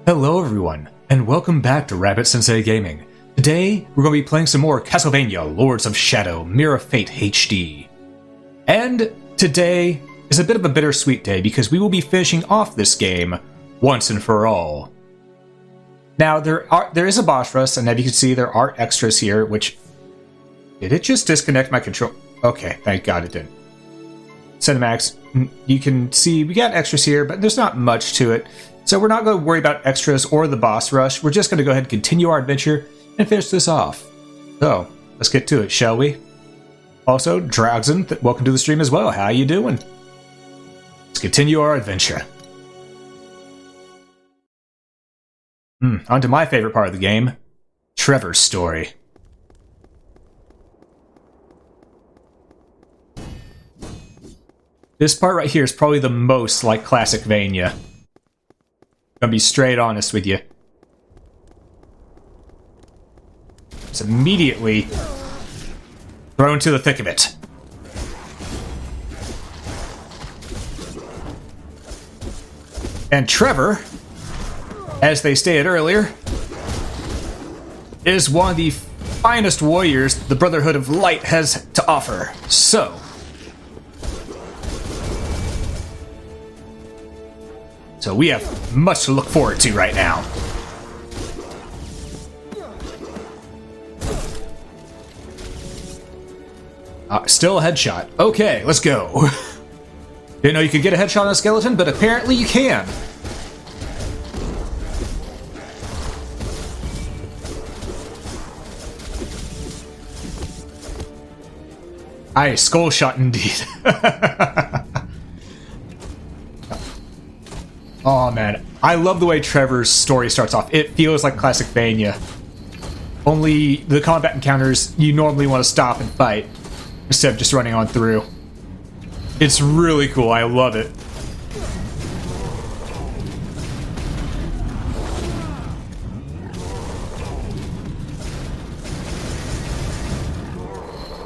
Hello everyone, and welcome back to Rabbit Sensei Gaming. Today, we're going to be playing some more Castlevania Lords of Shadow Mirror of Fate HD. And today is a bit of a bittersweet day because we will be finishing off this game once and for all. Now, there is a boss rush, and as you can see, there are extras here, which... Did it just disconnect my control? Okay, thank God it didn't. Cinematics, you can see we got extras here, but there's not much to it. So we're not going to worry about extras or the boss rush. We're just going to go ahead and continue our adventure and finish this off. So, let's get to it, shall we? Also, Dragson, welcome to the stream as well. How you doing? Let's continue our adventure. On to my favorite part of the game, Trevor's story. This part right here is probably the most like Classicvania. I'm gonna be straight honest with you. It's immediately thrown into the thick of it. And Trevor, as they stated earlier, is one of the finest warriors the Brotherhood of Light has to offer. So we have much to look forward to right now. Still a headshot. Okay, let's go. Didn't know you could get a headshot on a skeleton, but apparently you can. Aye, skull shot indeed. Oh man, I love the way Trevor's story starts off. It feels like Classicvania. Only the combat encounters you normally want to stop and fight instead of just running on through. It's really cool, I love it.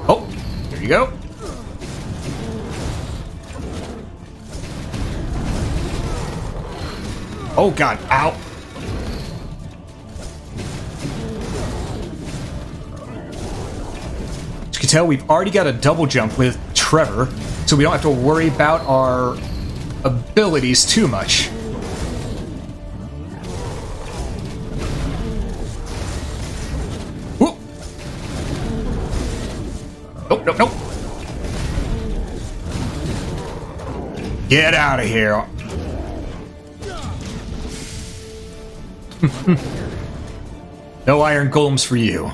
Oh, there you go. Oh god, ow! As you can tell, we've already got a double jump with Trevor, so we don't have to worry about our abilities too much. Whoop! Nope, nope, nope! Get out of here! No iron golems for you.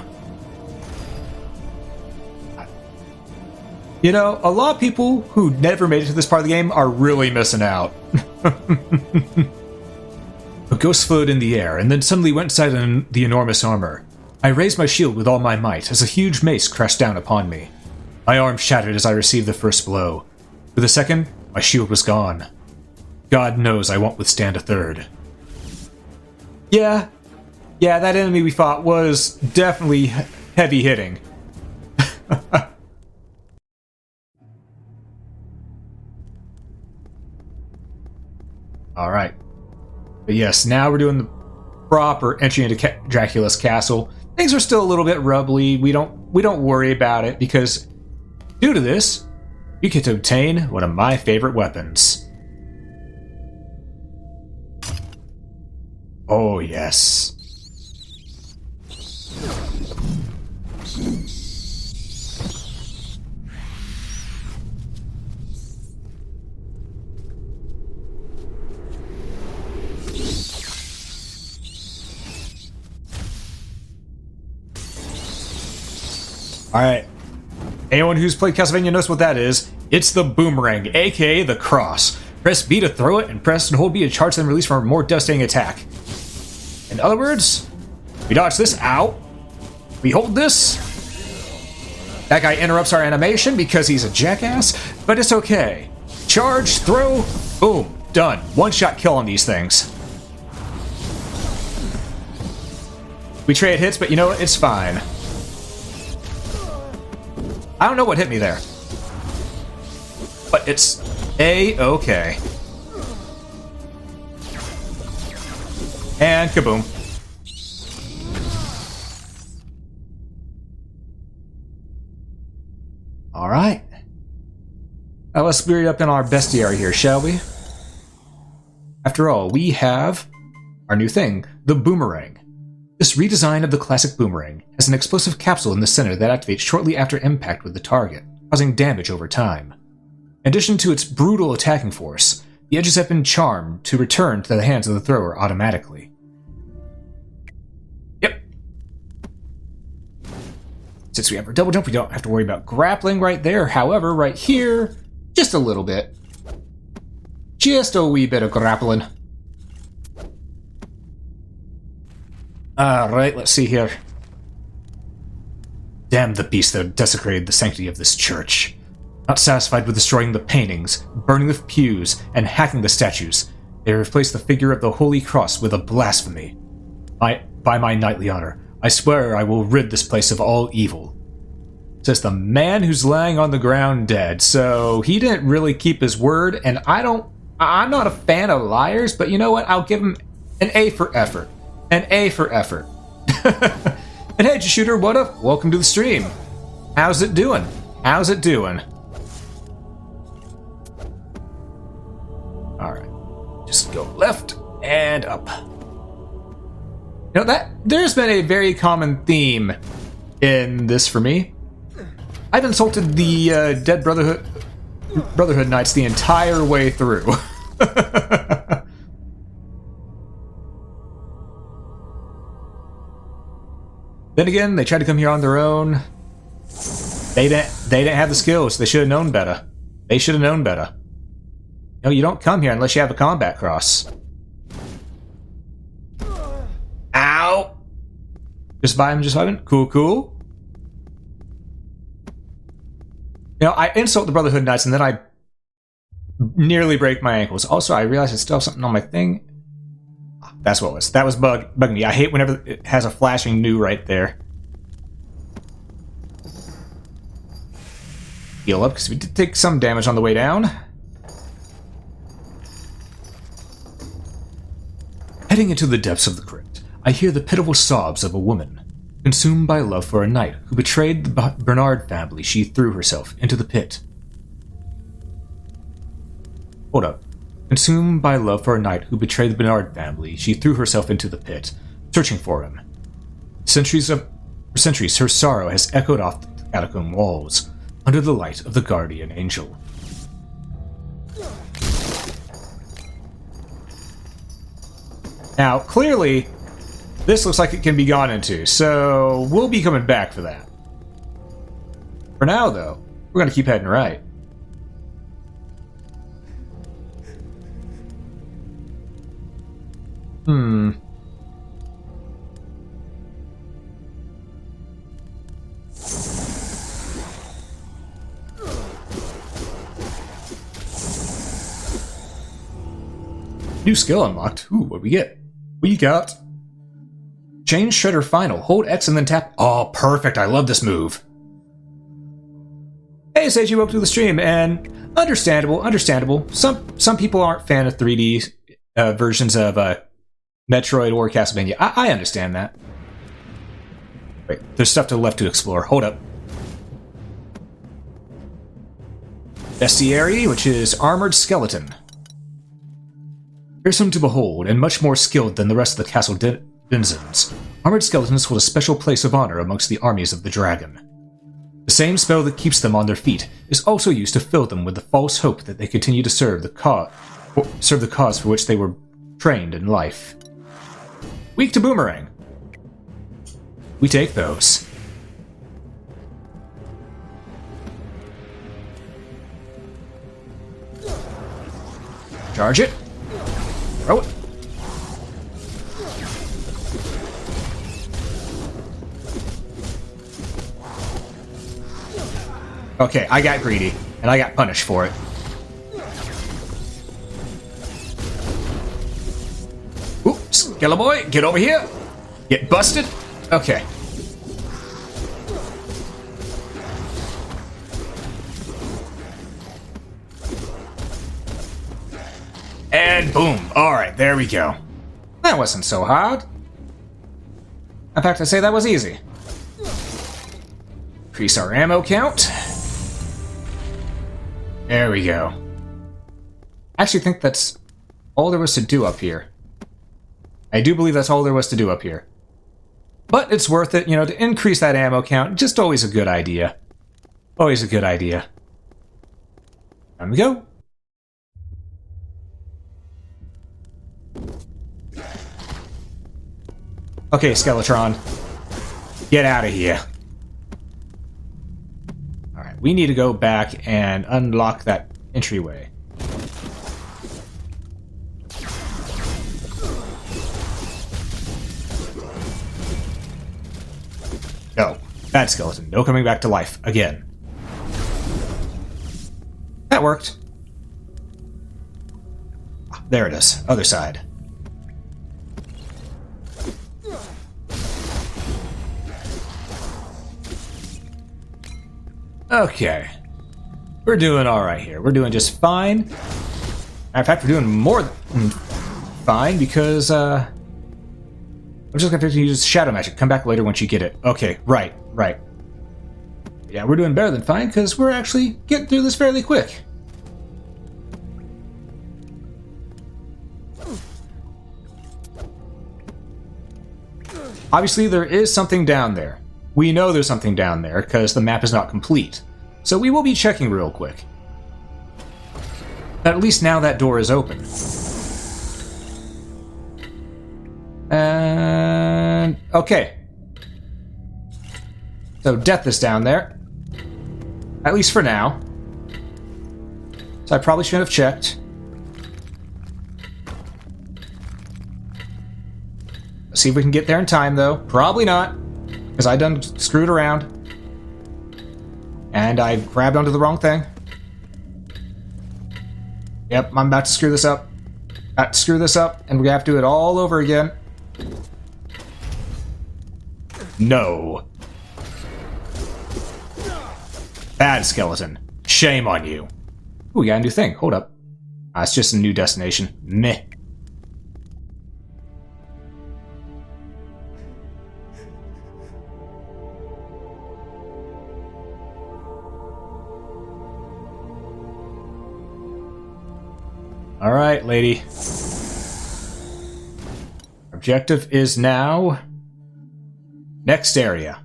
You know, a lot of people who never made it to this part of the game are really missing out. A ghost floated in the air and then suddenly went inside the enormous armor. I raised my shield with all my might as a huge mace crashed down upon me. My arm shattered as I received the first blow. For the second, my shield was gone. God knows I won't withstand a third. Yeah, that enemy we fought was definitely heavy hitting. Alright. But yes, now we're doing the proper entry into Dracula's castle. Things are still a little bit rubbly. We don't worry about it because due to this, you get to obtain one of my favorite weapons. Oh, yes. Alright. Anyone who's played Castlevania knows what that is. It's the boomerang, aka the cross. Press B to throw it, and press and hold B to charge and release for a more devastating attack. In other words, we dodge this, ow. We hold this. That guy interrupts our animation because he's a jackass, but it's okay. Charge, throw, boom, done. One-shot kill on these things. We trade hits, but you know what? It's fine. I don't know what hit me there. But it's A-okay. And kaboom. Alright. Now let's speed up in our bestiary here, shall we? After all, we have our new thing, the boomerang. This redesign of the classic boomerang has an explosive capsule in the center that activates shortly after impact with the target, causing damage over time. In addition to its brutal attacking force, the edges have been charmed to return to the hands of the thrower automatically. Yep. Since we have our double jump, we don't have to worry about grappling right there. However, right here, just a little bit. Just a wee bit of grappling. Alright, let's see here. Damn the beast that desecrated the sanctity of this church. Not satisfied with destroying the paintings, burning the pews, and hacking the statues, they replaced the figure of the Holy Cross with a blasphemy. By my knightly honor, I swear I will rid this place of all evil. Says the man who's lying on the ground dead. So he didn't really keep his word, and I'm not a fan of liars, but you know what? I'll give him an A for effort. An A for effort. And hey, Shooter, what up? Welcome to the stream. How's it doing? How's it doing? Alright. Just go left and up. You know, there's been a very common theme in this for me. I've insulted the Dead Brotherhood Knights the entire way through. Then again, they tried to come here on their own. They didn't have the skills. They should have known better. They should have known better. No, you don't come here unless you have a combat cross. Ow! Just vibing. Cool. You know, I insult the Brotherhood Knights and then I nearly break my ankles. Also, I realized I still have something on my thing. That's what it was. That was bugging me. I hate whenever it has a flashing new right there. Heal up, because we did take some damage on the way down. Heading into the depths of the crypt, I hear the pitiful sobs of a woman. Consumed by love for a knight who betrayed the Bernard family, she threw herself into the pit. Hold up. Consumed by love for a knight who betrayed the Bernard family, she threw herself into the pit, searching for him. For centuries, her sorrow has echoed off the catacomb walls, under the light of the guardian angel. Now, clearly, this looks like it can be gone into, so we'll be coming back for that. For now, though, we're going to keep heading right. New skill unlocked. Ooh, what do we get? We got Chain Shredder Final. Hold X and then tap. Oh, perfect. I love this move. Hey, Sage, welcome to the stream, and understandable. Some people aren't fan of 3D versions of Metroid or Castlevania. I understand that. Wait, there's stuff to the left to explore. Hold up. Bestiary, which is Armored Skeleton. Fearsome to behold, and much more skilled than the rest of the castle denizens, Armored Skeletons hold a special place of honor amongst the armies of the dragon. The same spell that keeps them on their feet is also used to fill them with the false hope that they continue to serve the cause for which they were trained in life. Weak to boomerang. We take those. Charge it. Throw it. Okay, I got greedy, and I got punished for it. Ooh, Skella boy, get over here. Get busted. Okay. And boom. Alright, there we go. That wasn't so hard. In fact, I'd say that was easy. Increase our ammo count. There we go. I actually think that's all there was to do up here. I do believe that's all there was to do up here. But it's worth it, to increase that ammo count. Just always a good idea. Always a good idea. Time to go. Okay, Skeletron. Get out of here. Alright, we need to go back and unlock that entryway. No. Bad skeleton. No coming back to life. Again. That worked. There it is. Other side. Okay. We're doing alright here. We're doing just fine. In fact, we're doing more than fine because, I'm just gonna have to use shadow magic. Come back later once you get it. Okay, right. Yeah, we're doing better than fine because we're actually getting through this fairly quick. Obviously, there is something down there. We know there's something down there because the map is not complete. So we will be checking real quick. But at least now that door is open. And okay. So death is down there. At least for now. So I probably should have checked. Let's see if we can get there in time, though. Probably not, because I done screwed around. And I grabbed onto the wrong thing. Yep, I'm about to screw this up. About to screw this up, and we have to do it all over again. No. Bad skeleton. Shame on you. Ooh, we got a new thing. Hold up. It's just a new destination. Meh. Alright, lady. Objective is now... next area.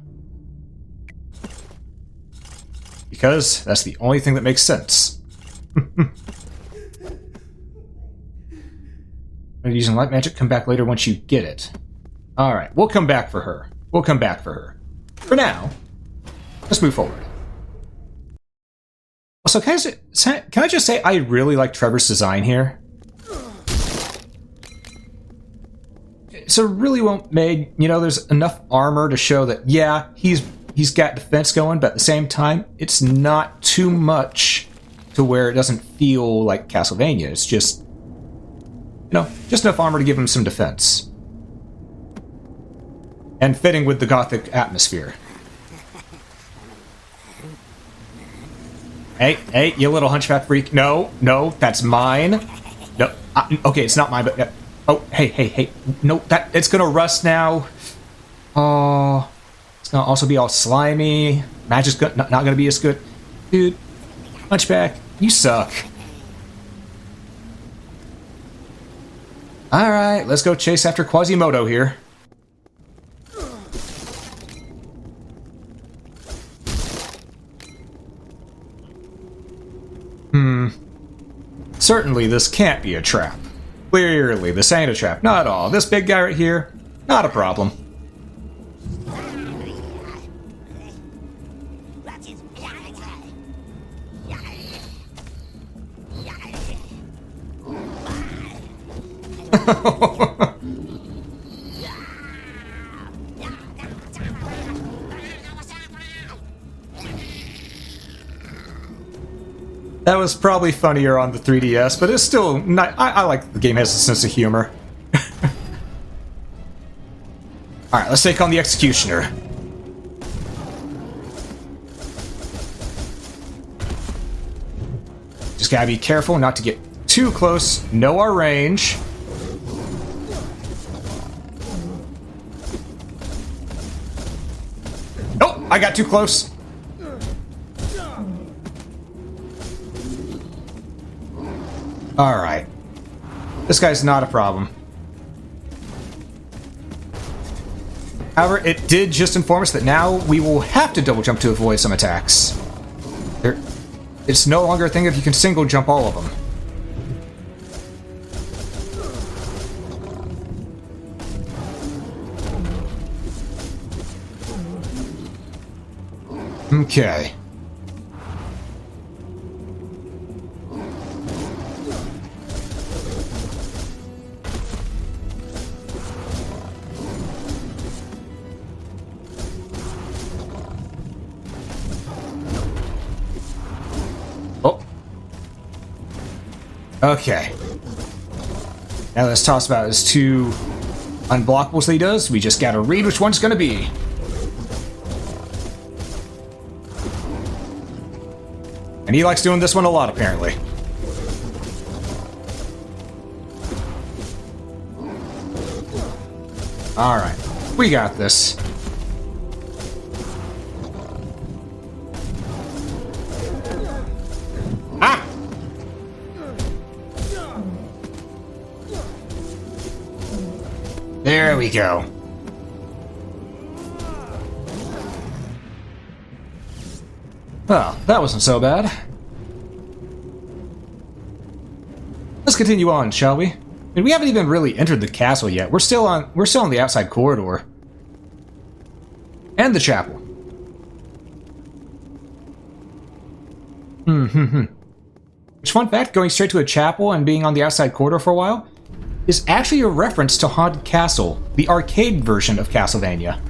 Because that's the only thing that makes sense. Using light magic, come back later once you get it. Alright, we'll come back for her. We'll come back for her. For now, let's move forward. Also, can I just say I really like Trevor's design here? It's a really well made, there's enough armor to show that, yeah, he's got defense going, but at the same time, it's not too much to where it doesn't feel like Castlevania. It's just, just enough armor to give him some defense. And fitting with the gothic atmosphere. Hey, you little hunchback freak. No, that's mine. No, okay, it's not mine, but... oh, hey. No, it's gonna rust now. Oh, it's gonna also be all slimy. Magic's not gonna be as good. Dude, hunchback, you suck. Alright, let's go chase after Quasimodo here. Certainly this can't be a trap. Clearly, this ain't a trap. Not at all. This big guy right here, not a problem. That was probably funnier on the 3DS, but it's still not... I like the game has a sense of humor. Alright, let's take on the Executioner. Just gotta be careful not to get too close. Know our range. I got too close. Alright. This guy's not a problem. However, it did just inform us that now we will have to double jump to avoid some attacks. It's no longer a thing if you can single jump all of them. Okay. Oh. Okay. Now let's toss about his two unblockables that he does. We just gotta read which one's gonna be. And he likes doing this one a lot, apparently. Alright. We got this. Ah! There we go. Well, that wasn't so bad. Let's continue on, shall we? And we haven't even really entered the castle yet. We're still on the outside corridor. And the chapel. Which, fun fact, going straight to a chapel and being on the outside corridor for a while is actually a reference to Haunted Castle, the arcade version of Castlevania.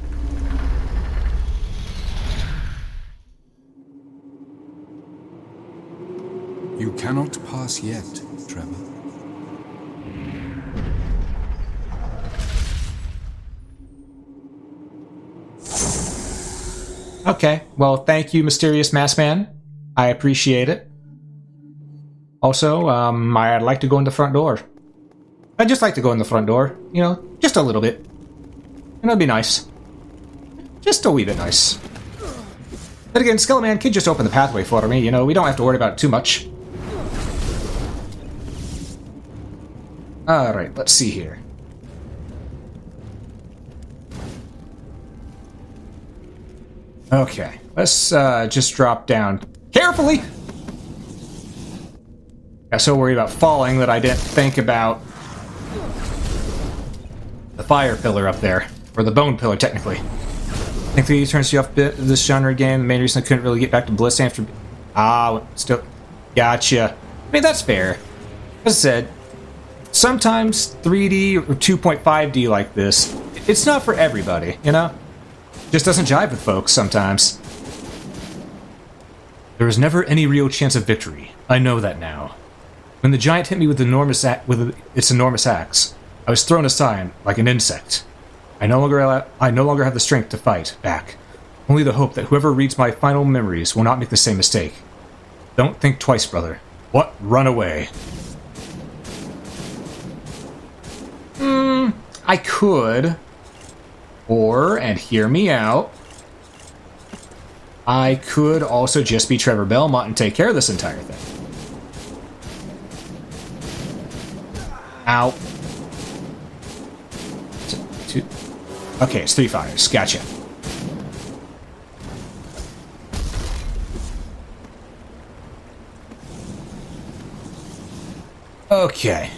You cannot pass yet, Trevor. Okay, well, thank you, Mysterious Masked Man. I appreciate it. Also, I'd like to go in the front door. I'd just like to go in the front door, you know, just a little bit. And that'd be nice. Just a wee bit nice. But again, Skeleton Man could just open the pathway for me, you know, we don't have to worry about it too much. Alright, let's see here. Okay, let's just drop down carefully! Got so worried about falling that I didn't think about the fire pillar up there. Or the bone pillar, technically. I think the turns you off a bit of this genre game. The main reason I couldn't really get back to Bliss after... still... Gotcha. I mean, that's fair. As I said, sometimes 3D or 2.5D like this, it's not for everybody, you know? Just doesn't jive with folks sometimes. There was never any real chance of victory. I know that now. When the giant hit me with its enormous axe, I was thrown aside like an insect. I no longer have the strength to fight back. Only the hope that whoever reads my final memories will not make the same mistake. Don't think twice, brother. What? Run away. I could. Or, and hear me out, I could also just be Trevor Belmont and take care of this entire thing. Ow. Two. Okay, it's 3 fires. Gotcha. Okay,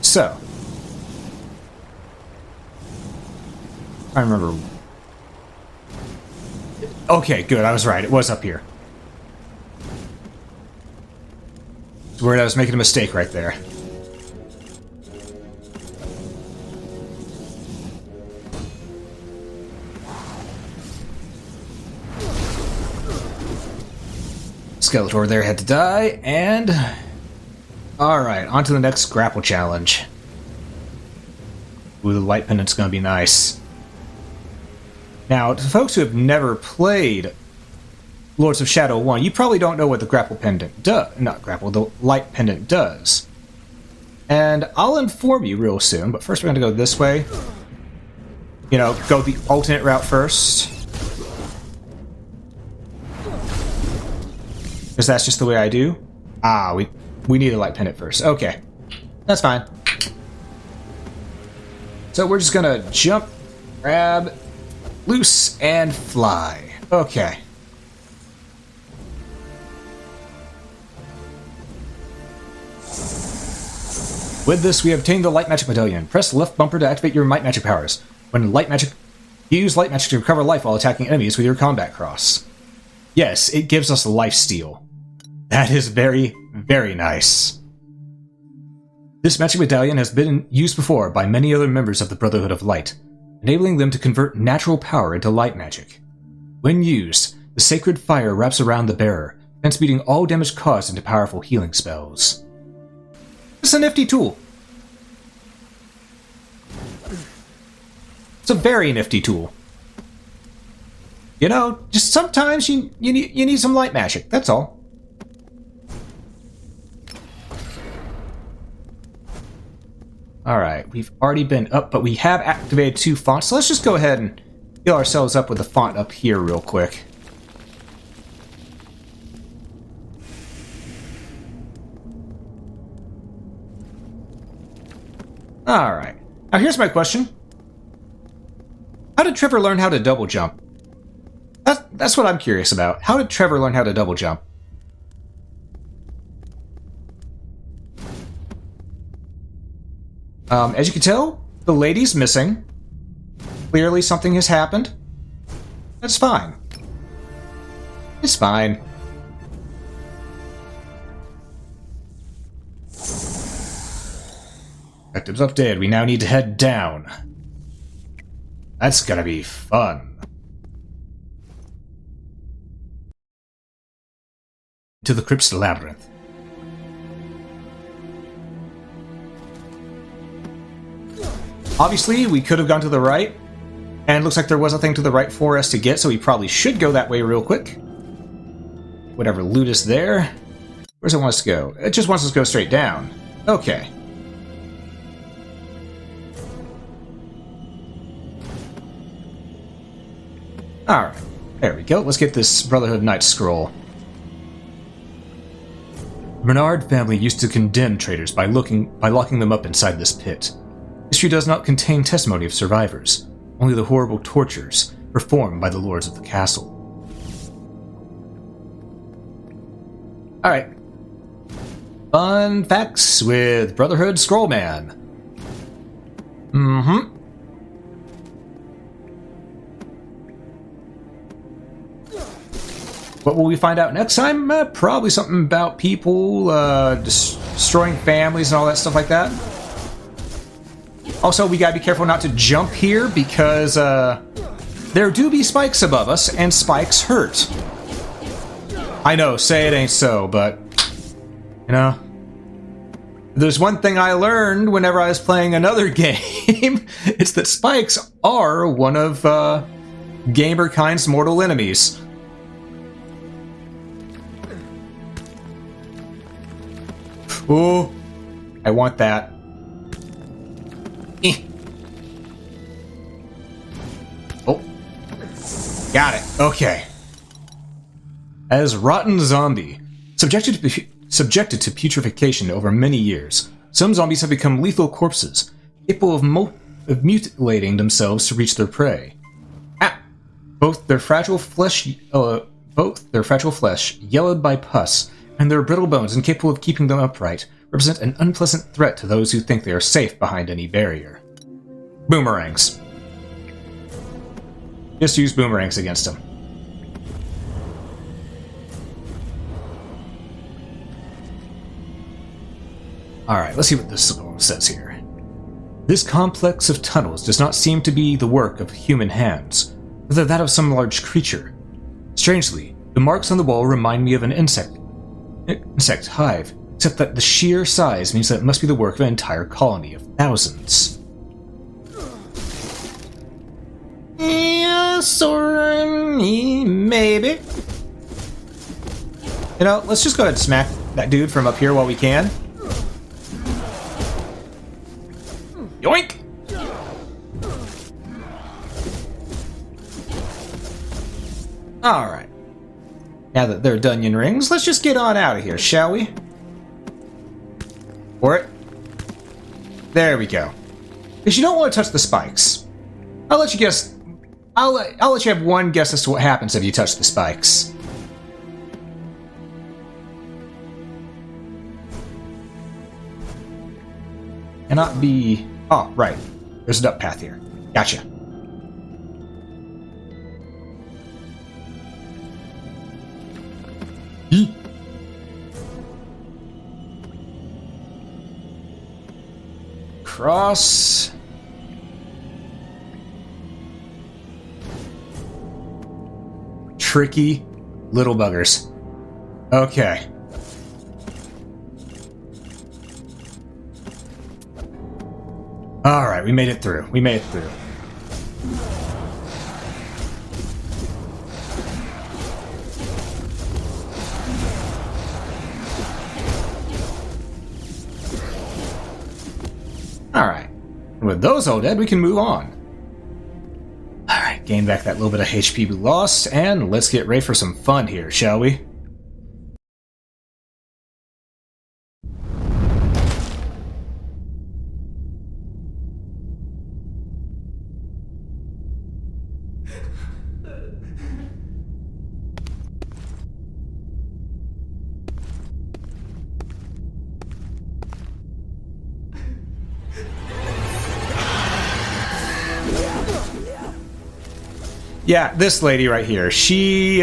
so I remember. Okay, good. I was right. It was up here. I was worried I was making a mistake right there. Skeletor there had to die, and... Alright, on to the next grapple challenge. Ooh, the light pendant's gonna be nice. Now, to folks who have never played Lords of Shadow 1, you probably don't know what the grapple pendant does. Not grapple, the light pendant does. And I'll inform you real soon, but first we're gonna go this way. You know, go the alternate route first. Because that's just the way I do. Ah, we need to light pin it first. Okay. That's fine. So we're just gonna jump, grab, loose, and fly. Okay. With this, we obtain the Light Magic Medallion. Press left bumper to activate your Light Magic powers. When Light Magic... Use Light Magic to recover life while attacking enemies with your combat cross. Yes, it gives us lifesteal. That is very, very nice. This magic medallion has been used before by many other members of the Brotherhood of Light, enabling them to convert natural power into light magic. When used, the sacred fire wraps around the bearer, transmuting all damage caused into powerful healing spells. It's a nifty tool. It's a very nifty tool. You know, just sometimes you need some light magic, that's all. Alright, we've already been up, but we have activated 2 fonts, so let's just go ahead and heal ourselves up with the font up here real quick. Alright, now here's my question. How did Trevor learn how to double jump? That's what I'm curious about. How did Trevor learn how to double jump? As you can tell, the lady's missing. Clearly something has happened. That's fine. It's fine. Objectives updated. We now need to head down. That's gonna be fun. To the Crypt's Labyrinth. Obviously, we could have gone to the right, and it looks like there was a thing to the right for us to get, so we probably should go that way real quick. Whatever loot is there. Where does it want us to go? It just wants us to go straight down. Okay. Alright, there we go. Let's get this Brotherhood Knight scroll. The Bernard family used to condemn traitors by locking them up inside this pit. History does not contain testimony of survivors, only the horrible tortures performed by the lords of the castle. Alright. Fun facts with Brotherhood Scrollman. Mm-hmm. What will we find out next time? Probably something about people destroying families and all that stuff like that. Also, we gotta be careful not to jump here because there do be spikes above us, and spikes hurt. I know, say it ain't so, but you know, there's one thing I learned whenever I was playing another game. It's that spikes are one of gamerkind's mortal enemies. Ooh, I want that. Oh, got it. Okay. As rotten zombie, subjected to putrefaction over many years, some zombies have become lethal corpses, capable of mutilating themselves to reach their prey. Both their fragile flesh, yellowed by pus, and their brittle bones, incapable of keeping them upright, represent an unpleasant threat to those who think they are safe behind any barrier. Boomerangs. Just use boomerangs against them. Alright, let's see what this says here. This complex of tunnels does not seem to be the work of human hands, rather that of some large creature. Strangely, the marks on the wall remind me of an insect hive, except that the sheer size means that it must be the work of an entire colony of thousands. Yeah, sorta, maybe. You know, let's just go ahead and smack that dude from up here while we can. Yoink! Alright. Now that they're Dunyan rings, let's just get on out of here, shall we? For it. There we go. Because you don't want to touch the spikes. I'll let you guess. I'll let you have one guess as to what happens if you touch the spikes. Cannot be... Oh, right. There's an up path here. Gotcha. Cross. Tricky little buggers. Okay. Alright, we made it through. We made it through. Alright. And with those all dead, we can move on. Alright, gain back that little bit of HP we lost, and let's get ready for some fun here, shall we? Yeah, this lady right here, she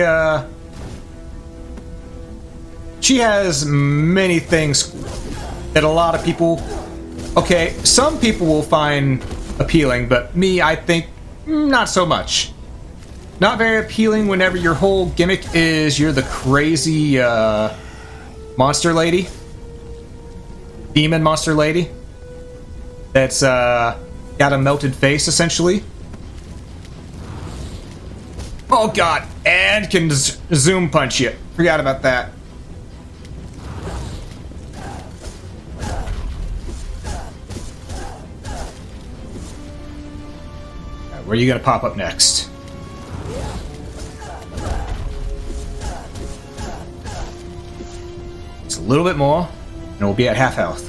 has many things that a lot of people... Okay, some people will find appealing, but me, I think, not so much. Not very appealing whenever your whole gimmick is you're the crazy, monster lady. Demon monster lady. That's, got a melted face, essentially. Oh god, and can zoom punch you. Forgot about that. Right, where are you gonna pop up next? It's a little bit more, and we'll be at half health.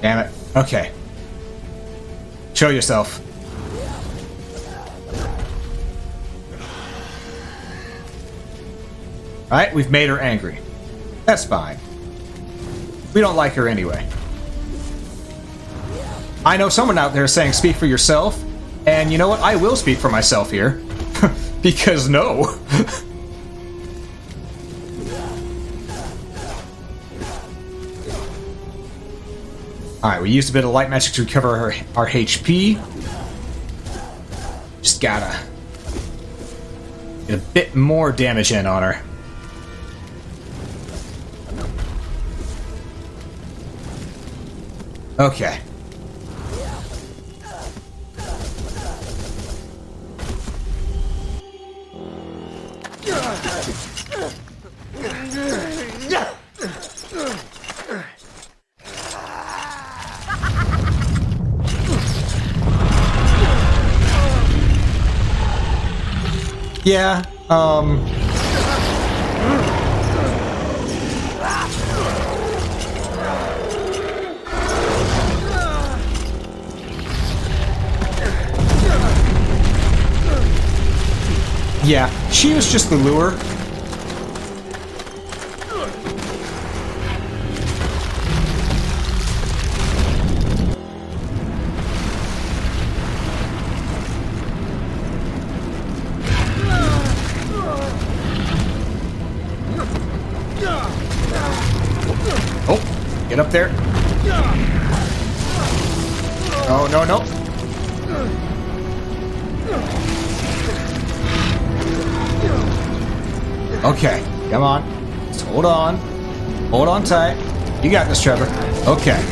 Damn it. Okay. Show yourself. Alright, we've made her angry. That's fine. We don't like her anyway. I know someone out there saying speak for yourself, and you know what? I will speak for myself here. Because no. Alright, we used a bit of light magic to recover our HP. Just gotta get a bit more damage in on her. Okay. Yeah, yeah, she was just the lure. Oh, get up there. Oh, no, no. Okay, come on. Just hold on. Hold on tight. You got this, Trevor. Okay.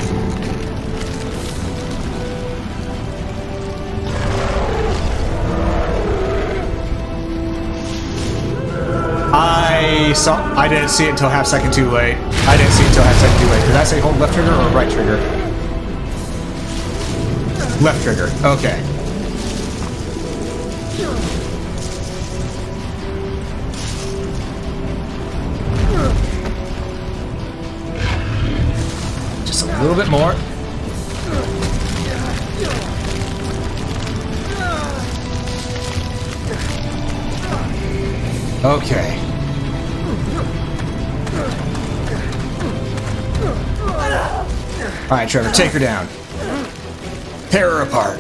I didn't see it until half second too late. I didn't see it until half second too late. Did I say hold left trigger or right trigger? Left trigger. Okay. little bit more. Okay. Alright, Trevor, take her down. Tear her apart.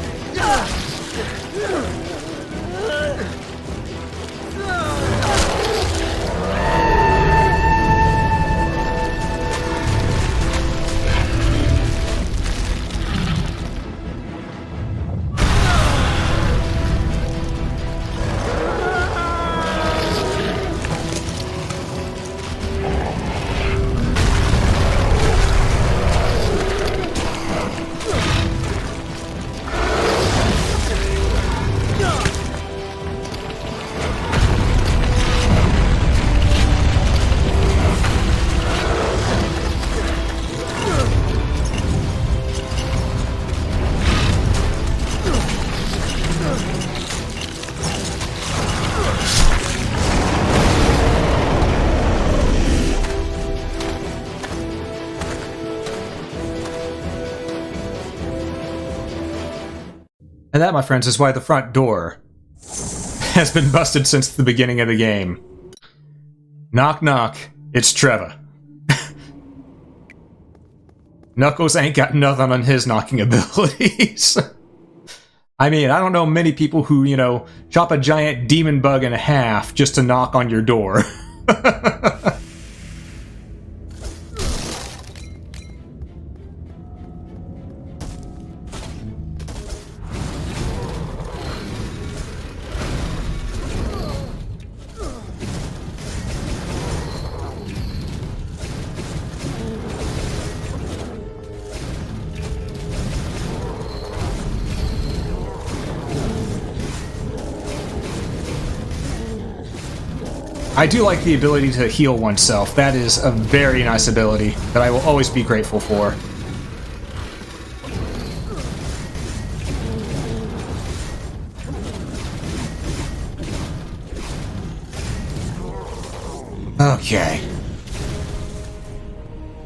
And that, my friends, is why the front door has been busted since the beginning of the game. Knock, knock. It's Trevor. Knuckles ain't got nothing on his knocking abilities. I mean, I don't know many people who, you know, chop a giant demon bug in half just to knock on your door. I do like the ability to heal oneself. That is a very nice ability that I will always be grateful for. Okay.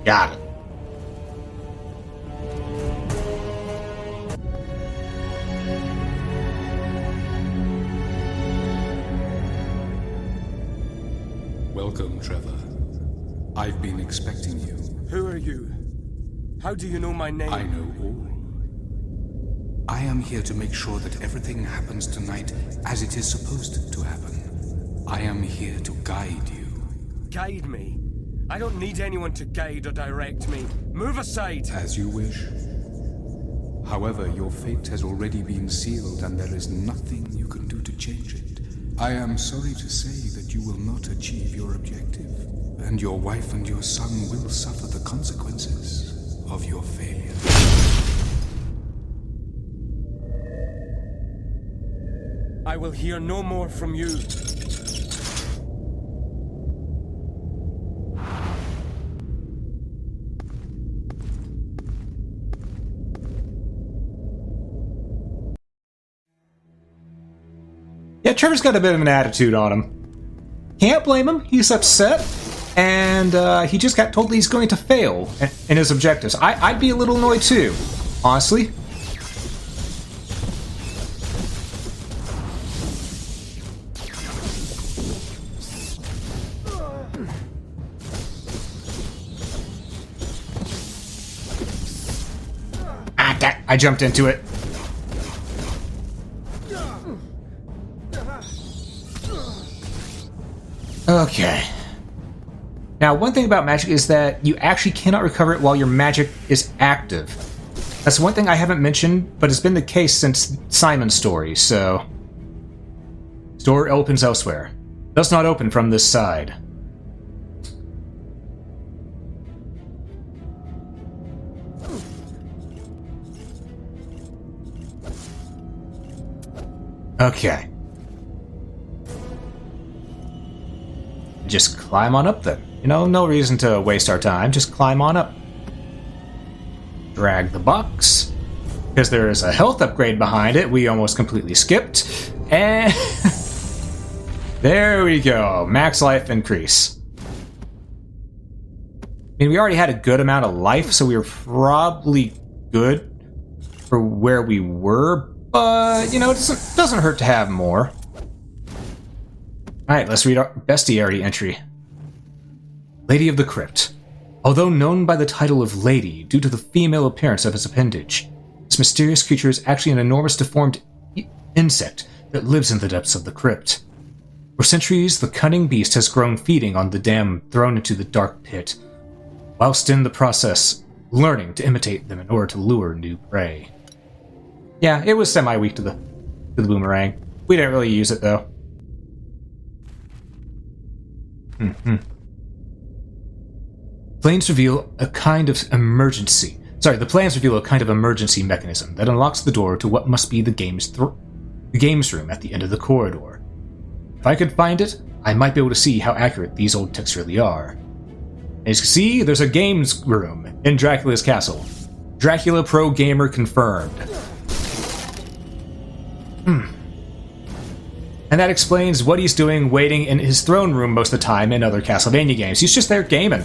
Got it. Welcome, Trevor. I've been expecting you. Who are you? How do you know my name? I know all. I am here to make sure that everything happens tonight as it is supposed to happen. I am here to guide you. Guide me? I don't need anyone to guide or direct me. Move aside! As you wish. However, your fate has already been sealed and there is nothing you can do to change it. I am sorry to say that you will not achieve your objective, and your wife and your son will suffer the consequences of your failure. I will hear no more from you. Yeah, Trevor's got a bit of an attitude on him. Can't blame him. He's upset, and he just got told he's going to fail in his objectives. I'd be a little annoyed too, honestly. I jumped into it. Okay. Now, one thing about magic is that you actually cannot recover it while your magic is active. That's one thing I haven't mentioned, but it's been the case since Simon's story, so... This door opens elsewhere. Does not open from this side. Okay. Just climb on up then. You know, no reason to waste our time. Just climb on up. Drag the box. Because there is a health upgrade behind it. We almost completely skipped. And... there we go. Max life increase. I mean, we already had a good amount of life, so we were probably good for where we were, but, you know, it doesn't hurt to have more. Alright, let's read our bestiary entry. Lady of the Crypt. Although known by the title of Lady due to the female appearance of its appendage, this mysterious creature is actually an enormous deformed insect that lives in the depths of the crypt. For centuries, the cunning beast has grown feeding on the dam thrown into the dark pit, whilst in the process, learning to imitate them in order to lure new prey. Yeah, it was semi-weak to the boomerang. We didn't really use it, though. Plans reveal a kind of emergency. The plans reveal a kind of emergency mechanism that unlocks the door to what must be the games room at the end of the corridor. If I could find it, I might be able to see how accurate these old texts really are. As you can see, there's a games room in Dracula's castle. Dracula Pro Gamer confirmed. And that explains what he's doing waiting in his throne room most of the time in other Castlevania games. He's just there gaming.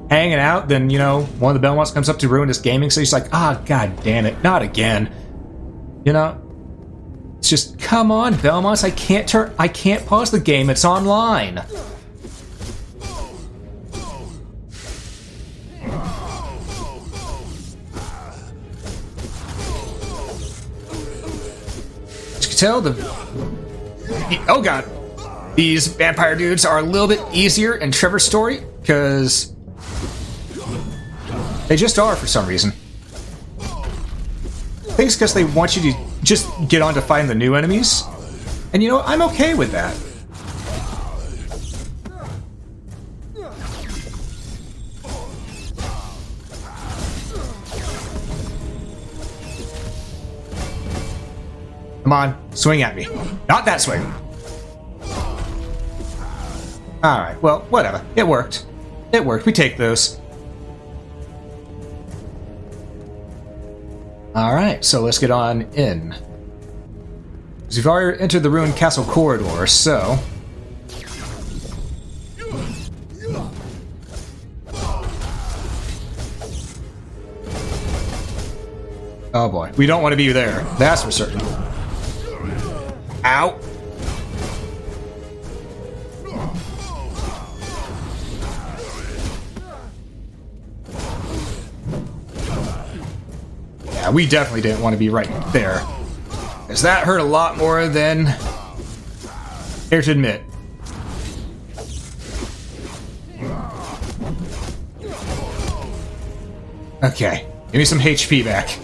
Hanging out, then, you know, one of the Belmonts comes up to ruin his gaming, so he's like, god damn it, not again. You know? It's just, come on, Belmonts, I can't pause the game, it's online. As you can tell, oh god. These vampire dudes are a little bit easier in Trevor's story, because they just are for some reason. I think it's because they want you to just get on to find the new enemies. And you know, I'm okay with that. Come on, swing at me. Not that swing. Alright, well, whatever. It worked. It worked. We take those. Alright, so let's get on in. Because we've already entered the ruined castle corridor, so... Oh boy, we don't want to be there. That's for certain. Ow! Yeah, we definitely didn't want to be right there. Because that hurt a lot more than... Here to admit. Okay, give me some HP back.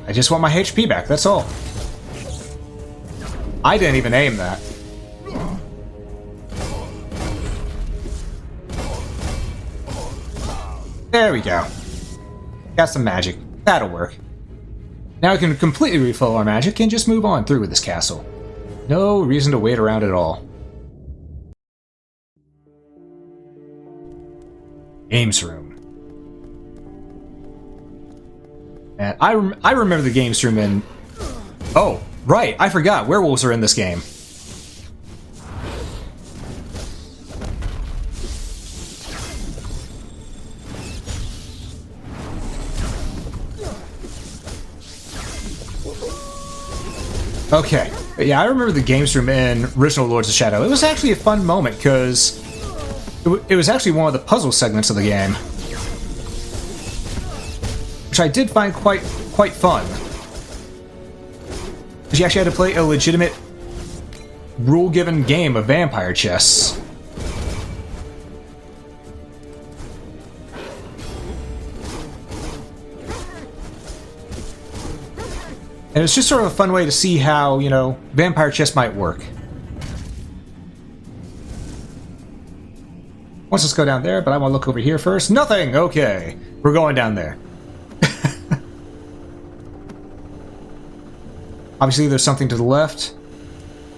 I just want my HP back, that's all. I didn't even aim that. There we go. Got some magic. That'll work. Now we can completely refill our magic and just move on through with this castle. No reason to wait around at all. Games room. And I remember the games room in... Oh, right, I forgot. Werewolves are in this game. Okay, yeah, I remember the games room in original Lords of Shadow. It was actually a fun moment, because it was actually one of the puzzle segments of the game. Which I did find quite fun. Because you actually had to play a legitimate rule-given game of vampire chess. And it's just sort of a fun way to see how, you know, vampire chess might work. Let's go down there, but I want to look over here first. Nothing! Okay. We're going down there. Obviously, there's something to the left.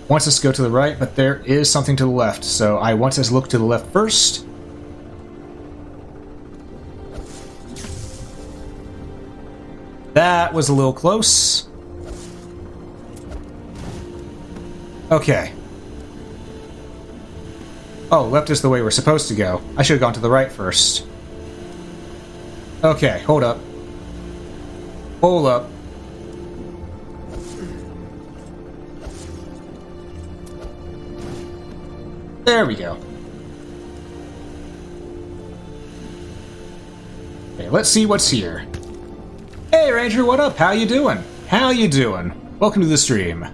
Wants us to go to the right, but there is something to the left. So I want us to look to the left first. That was a little close. Okay. Oh, left is the way we're supposed to go. I should have gone to the right first. Okay, hold up. Hold up. There we go. Okay, let's see what's here. Hey, Ranger, what up? How you doing? How you doing? Welcome to the stream.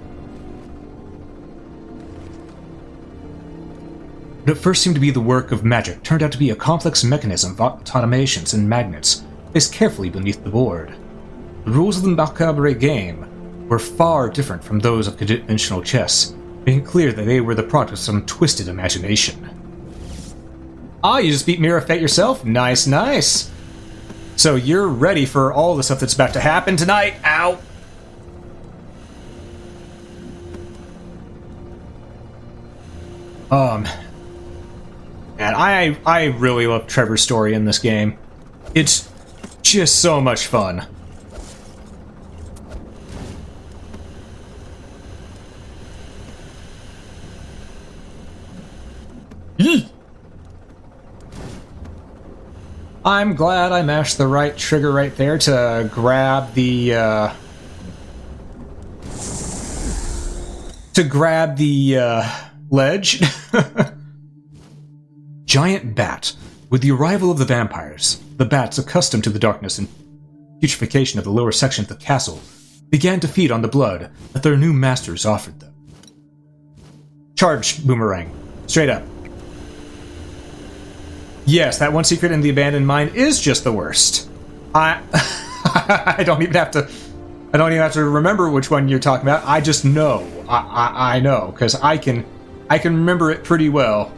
What at first seemed to be the work of magic turned out to be a complex mechanism of automations and magnets placed carefully beneath the board. The rules of the macabre game were far different from those of conventional chess, making clear that they were the product of some twisted imagination. Ah, you just beat Mirror Fate yourself? Nice, nice! So you're ready for all the stuff that's about to happen tonight? Ow! Man, I really love Trevor's story in this game. It's just so much fun. I'm glad I mashed the right trigger right there to grab the ledge. Giant bat. With the arrival of the vampires, the bats, accustomed to the darkness and putrefaction of the lower section of the castle, began to feed on the blood that their new masters offered them. Charge, Boomerang. Straight up. Yes, that one secret in the abandoned mine is just the worst. I don't even have to remember which one you're talking about. I just know. I know, because I can remember it pretty well.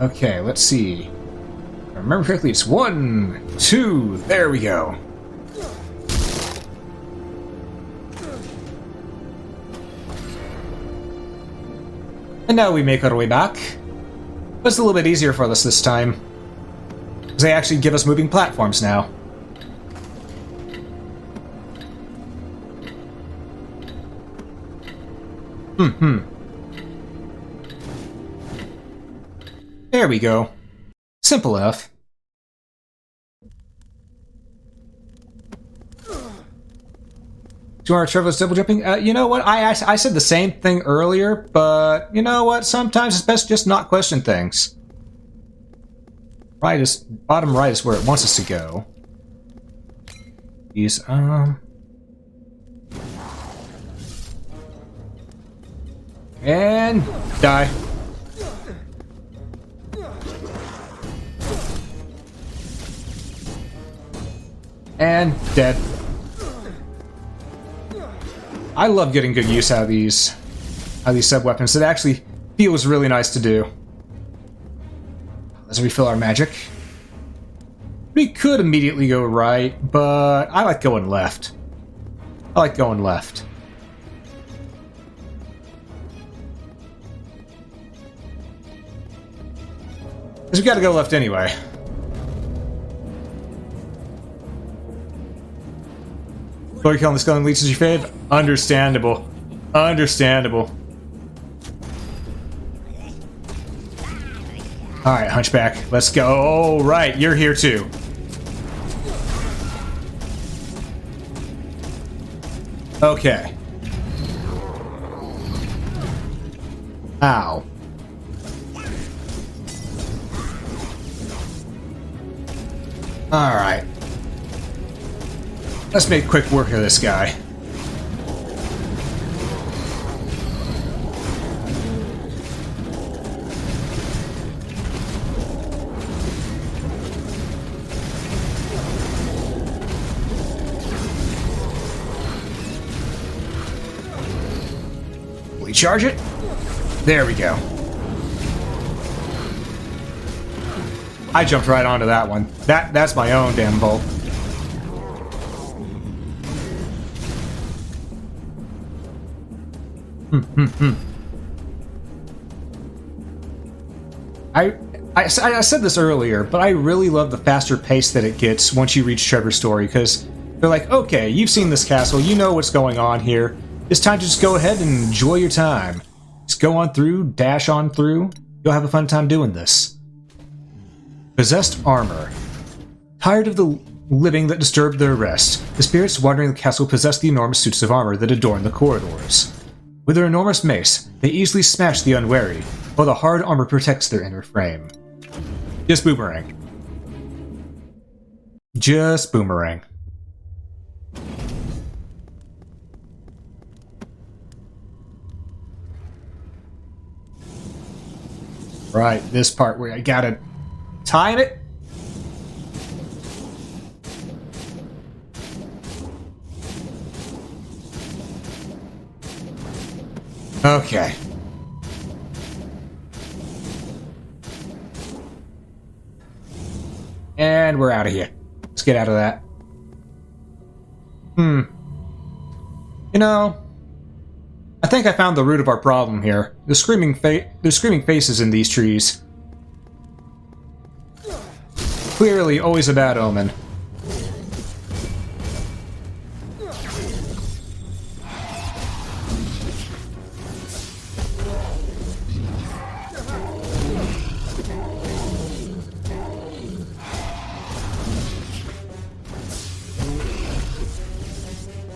Okay, let's see. If I remember correctly, it's 1, 2, there we go. And now we make our way back. But it's a little bit easier for us this time, because they actually give us moving platforms now. There we go. Simple enough. To Trevor's double jumping? You know what? I said the same thing earlier, but you know what? Sometimes it's best just not question things. Right is bottom right is where it wants us to go. These and die. And dead. I love getting good use out of these sub-weapons. It actually feels really nice to do. Let's refill our magic. We could immediately go right, but I like going left. I like going left. Because we gotta go left anyway. Story killing the skeleton leeches your fave? Understandable. Understandable. Alright, Hunchback. Let's go. Oh, right. You're here too. Okay. Ow. Alright. Let's make quick work of this guy. We charge it? There we go. I jumped right onto that one. That's my own damn bolt. I said this earlier, but I really love the faster pace that it gets once you reach Trevor's story, because they're like, okay, you've seen this castle, you know what's going on here. It's time to just go ahead and enjoy your time. Just go on through, dash on through. You'll have a fun time doing this. Possessed armor. Tired of the living that disturbed their rest, the spirits wandering the castle possess the enormous suits of armor that adorn the corridors. With their enormous mace, they easily smash the unwary, while the hard armor protects their inner frame. Just boomerang. Just boomerang. Right, this part where I gotta time it. Okay. And we're out of here. Let's get out of that. You know, I think I found the root of our problem here. The screaming faces in these trees. Clearly always a bad omen.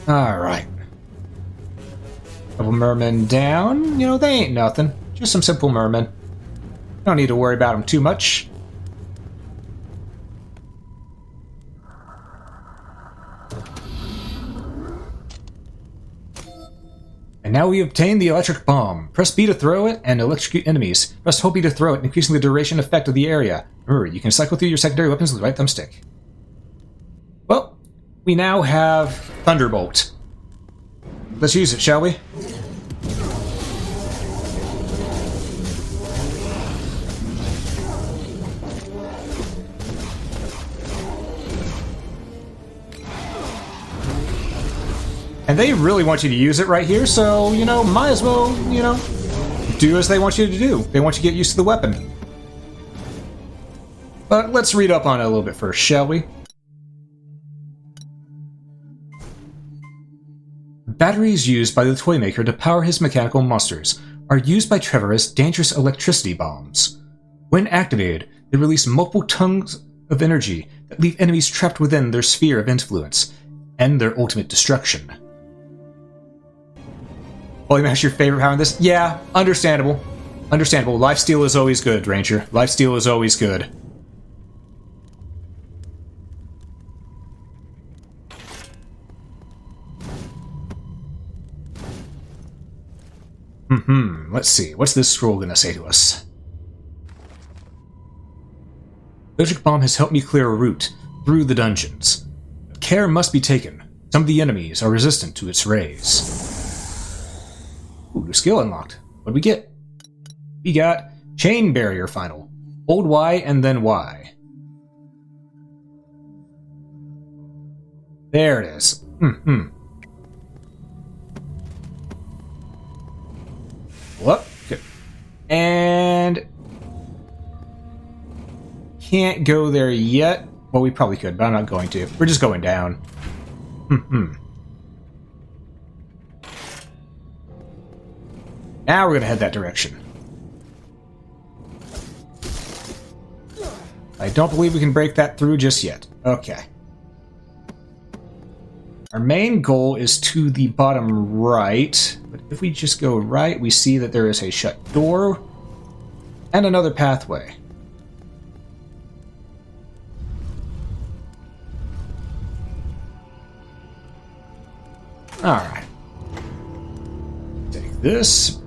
Alright. Couple mermen down. You know, they ain't nothing. Just some simple mermen. Don't need to worry about them too much. And now we obtain the electric bomb. Press B to throw it and electrocute enemies. Press hold B to throw it, increasing the duration effect of the area. Remember, you can cycle through your secondary weapons with the right thumbstick. Well, we now have Thunderbolt. Let's use it, shall we? And they really want you to use it right here, so, you know, might as well, you know, do as they want you to do. They want you to get used to the weapon. But let's read up on it a little bit first, shall we? Batteries used by the toy maker to power his mechanical monsters are used by Trevor as dangerous electricity bombs. When activated, they release multiple tons of energy that leave enemies trapped within their sphere of influence, and their ultimate destruction. Volume Max, your favorite power in this? Yeah, understandable. Understandable. Lifesteal is always good, Ranger. Lifesteal is always good. Let's see. What's this scroll gonna say to us? Electric Bomb has helped me clear a route through the dungeons. But care must be taken. Some of the enemies are resistant to its rays. Ooh, new skill unlocked. What'd we get? We got Chain Barrier Final. Hold Y and then Y. There it is. Whoop. Okay. And can't go there yet. Well, we probably could, but I'm not going to. We're just going down. Now we're gonna head that direction. I don't believe we can break that through just yet. Okay. Our main goal is to the bottom right, but if we just go right, we see that there is a shut door and another pathway. Alright. Take this.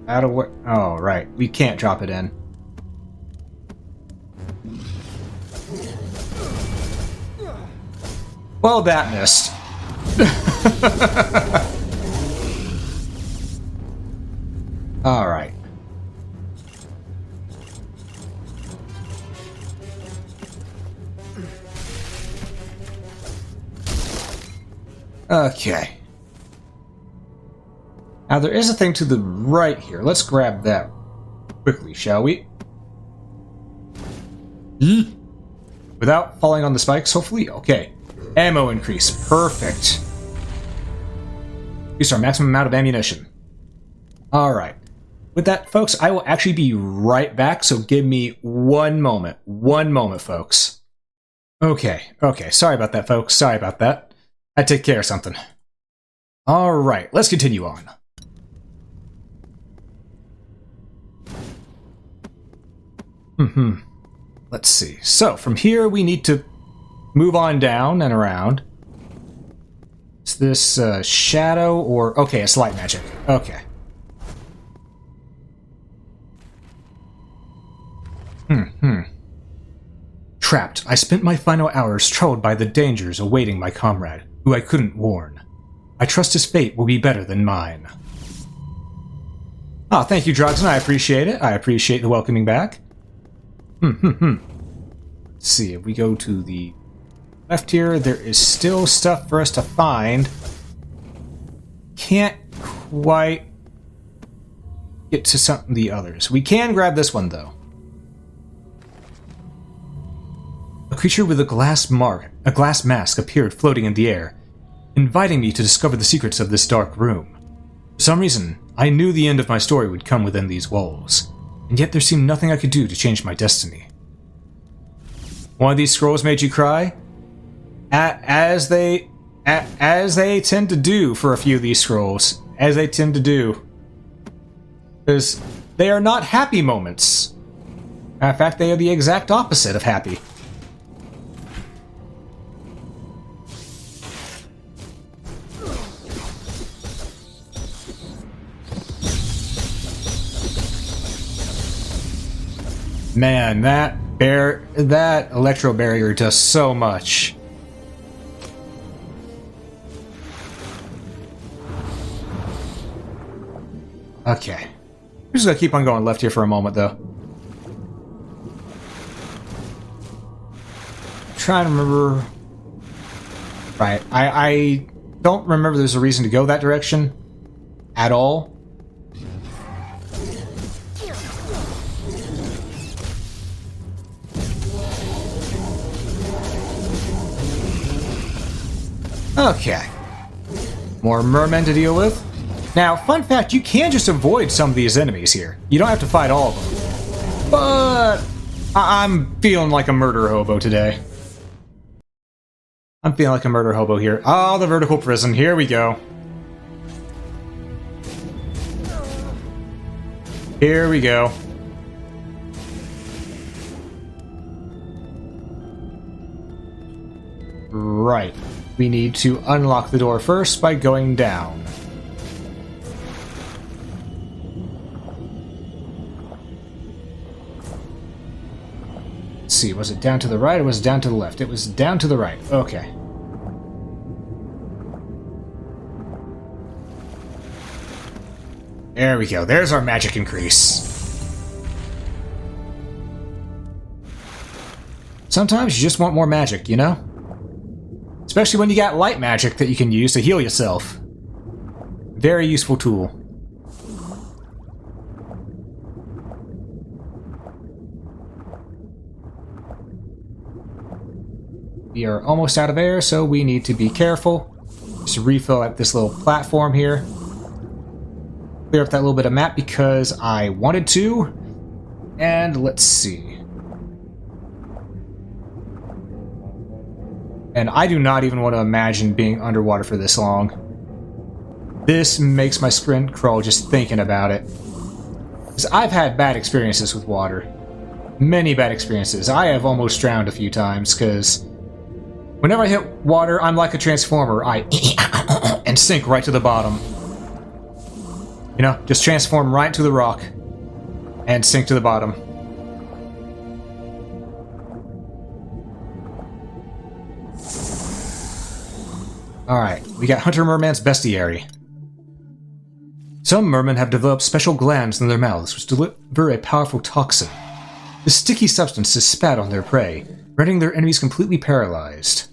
Out of what? Oh, right. We can't drop it in. Well, that missed. Alright. Okay. Now, there is a thing to the right here. Let's grab that quickly, shall we? Without falling on the spikes, hopefully? Okay. Ammo increase. Perfect. Increase our maximum amount of ammunition. Alright. With that, folks, I will actually be right back, so give me one moment. One moment, folks. Okay. Sorry about that, folks. Sorry about that. I had to take care of something. Alright, let's continue on. Let's see. So, from here we need to move on down and around. Is this shadow or... Okay, it's light magic. Okay. Trapped, I spent my final hours troubled by the dangers awaiting my comrade, who I couldn't warn. I trust his fate will be better than mine. Ah, thank you, Drogson. I appreciate it. I appreciate the welcoming back. Let's see, if we go to the left here, there is still stuff for us to find. Can't quite get to some of the others. We can grab this one, though. A creature with a glass mask appeared floating in the air, inviting me to discover the secrets of this dark room. For some reason, I knew the end of my story would come within these walls, and yet there seemed nothing I could do to change my destiny. One of these scrolls made you cry? As they tend to do for a few of these scrolls. As they tend to do. Because they are not happy moments. In fact, they are the exact opposite of happy. Man, that electro barrier does so much. Okay. We're just gonna keep on going left here for a moment, though. Trying to remember... Right, I don't remember there's a reason to go that direction at all. Okay. More mermen to deal with. Now, fun fact, you can just avoid some of these enemies here. You don't have to fight all of them. But I'm feeling like a murder hobo today. I'm feeling like a murder hobo here. Oh, the vertical prison. Here we go. Here we go. Right. We need to unlock the door first by going down. Let's see, was it down to the right or was it down to the left? It was down to the right. Okay. There we go. There's our magic increase. Sometimes you just want more magic, you know? Especially when you got light magic that you can use to heal yourself. Very useful tool. We are almost out of air, so we need to be careful. Just refill at this little platform here. Clear up that little bit of map because I wanted to. And let's see. And I do not even want to imagine being underwater for this long. This makes my skin crawl just thinking about it. Because I've had bad experiences with water. Many bad experiences. I have almost drowned a few times, because whenever I hit water, I'm like a transformer. I and sink right to the bottom. You know, just transform right to the rock and sink to the bottom. Alright, we got Hunter Merman's bestiary. Some mermen have developed special glands in their mouths which deliver a powerful toxin. The sticky substance is spat on their prey, rendering their enemies completely paralyzed.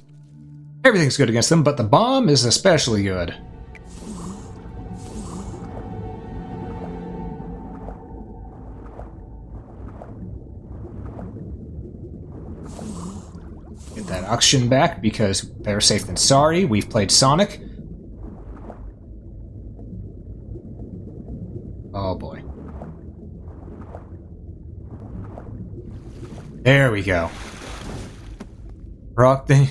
Everything's good against them, but the bomb is especially good. oxygen back because better safe than sorry. We've played Sonic. Oh boy. There we go. Rock thing.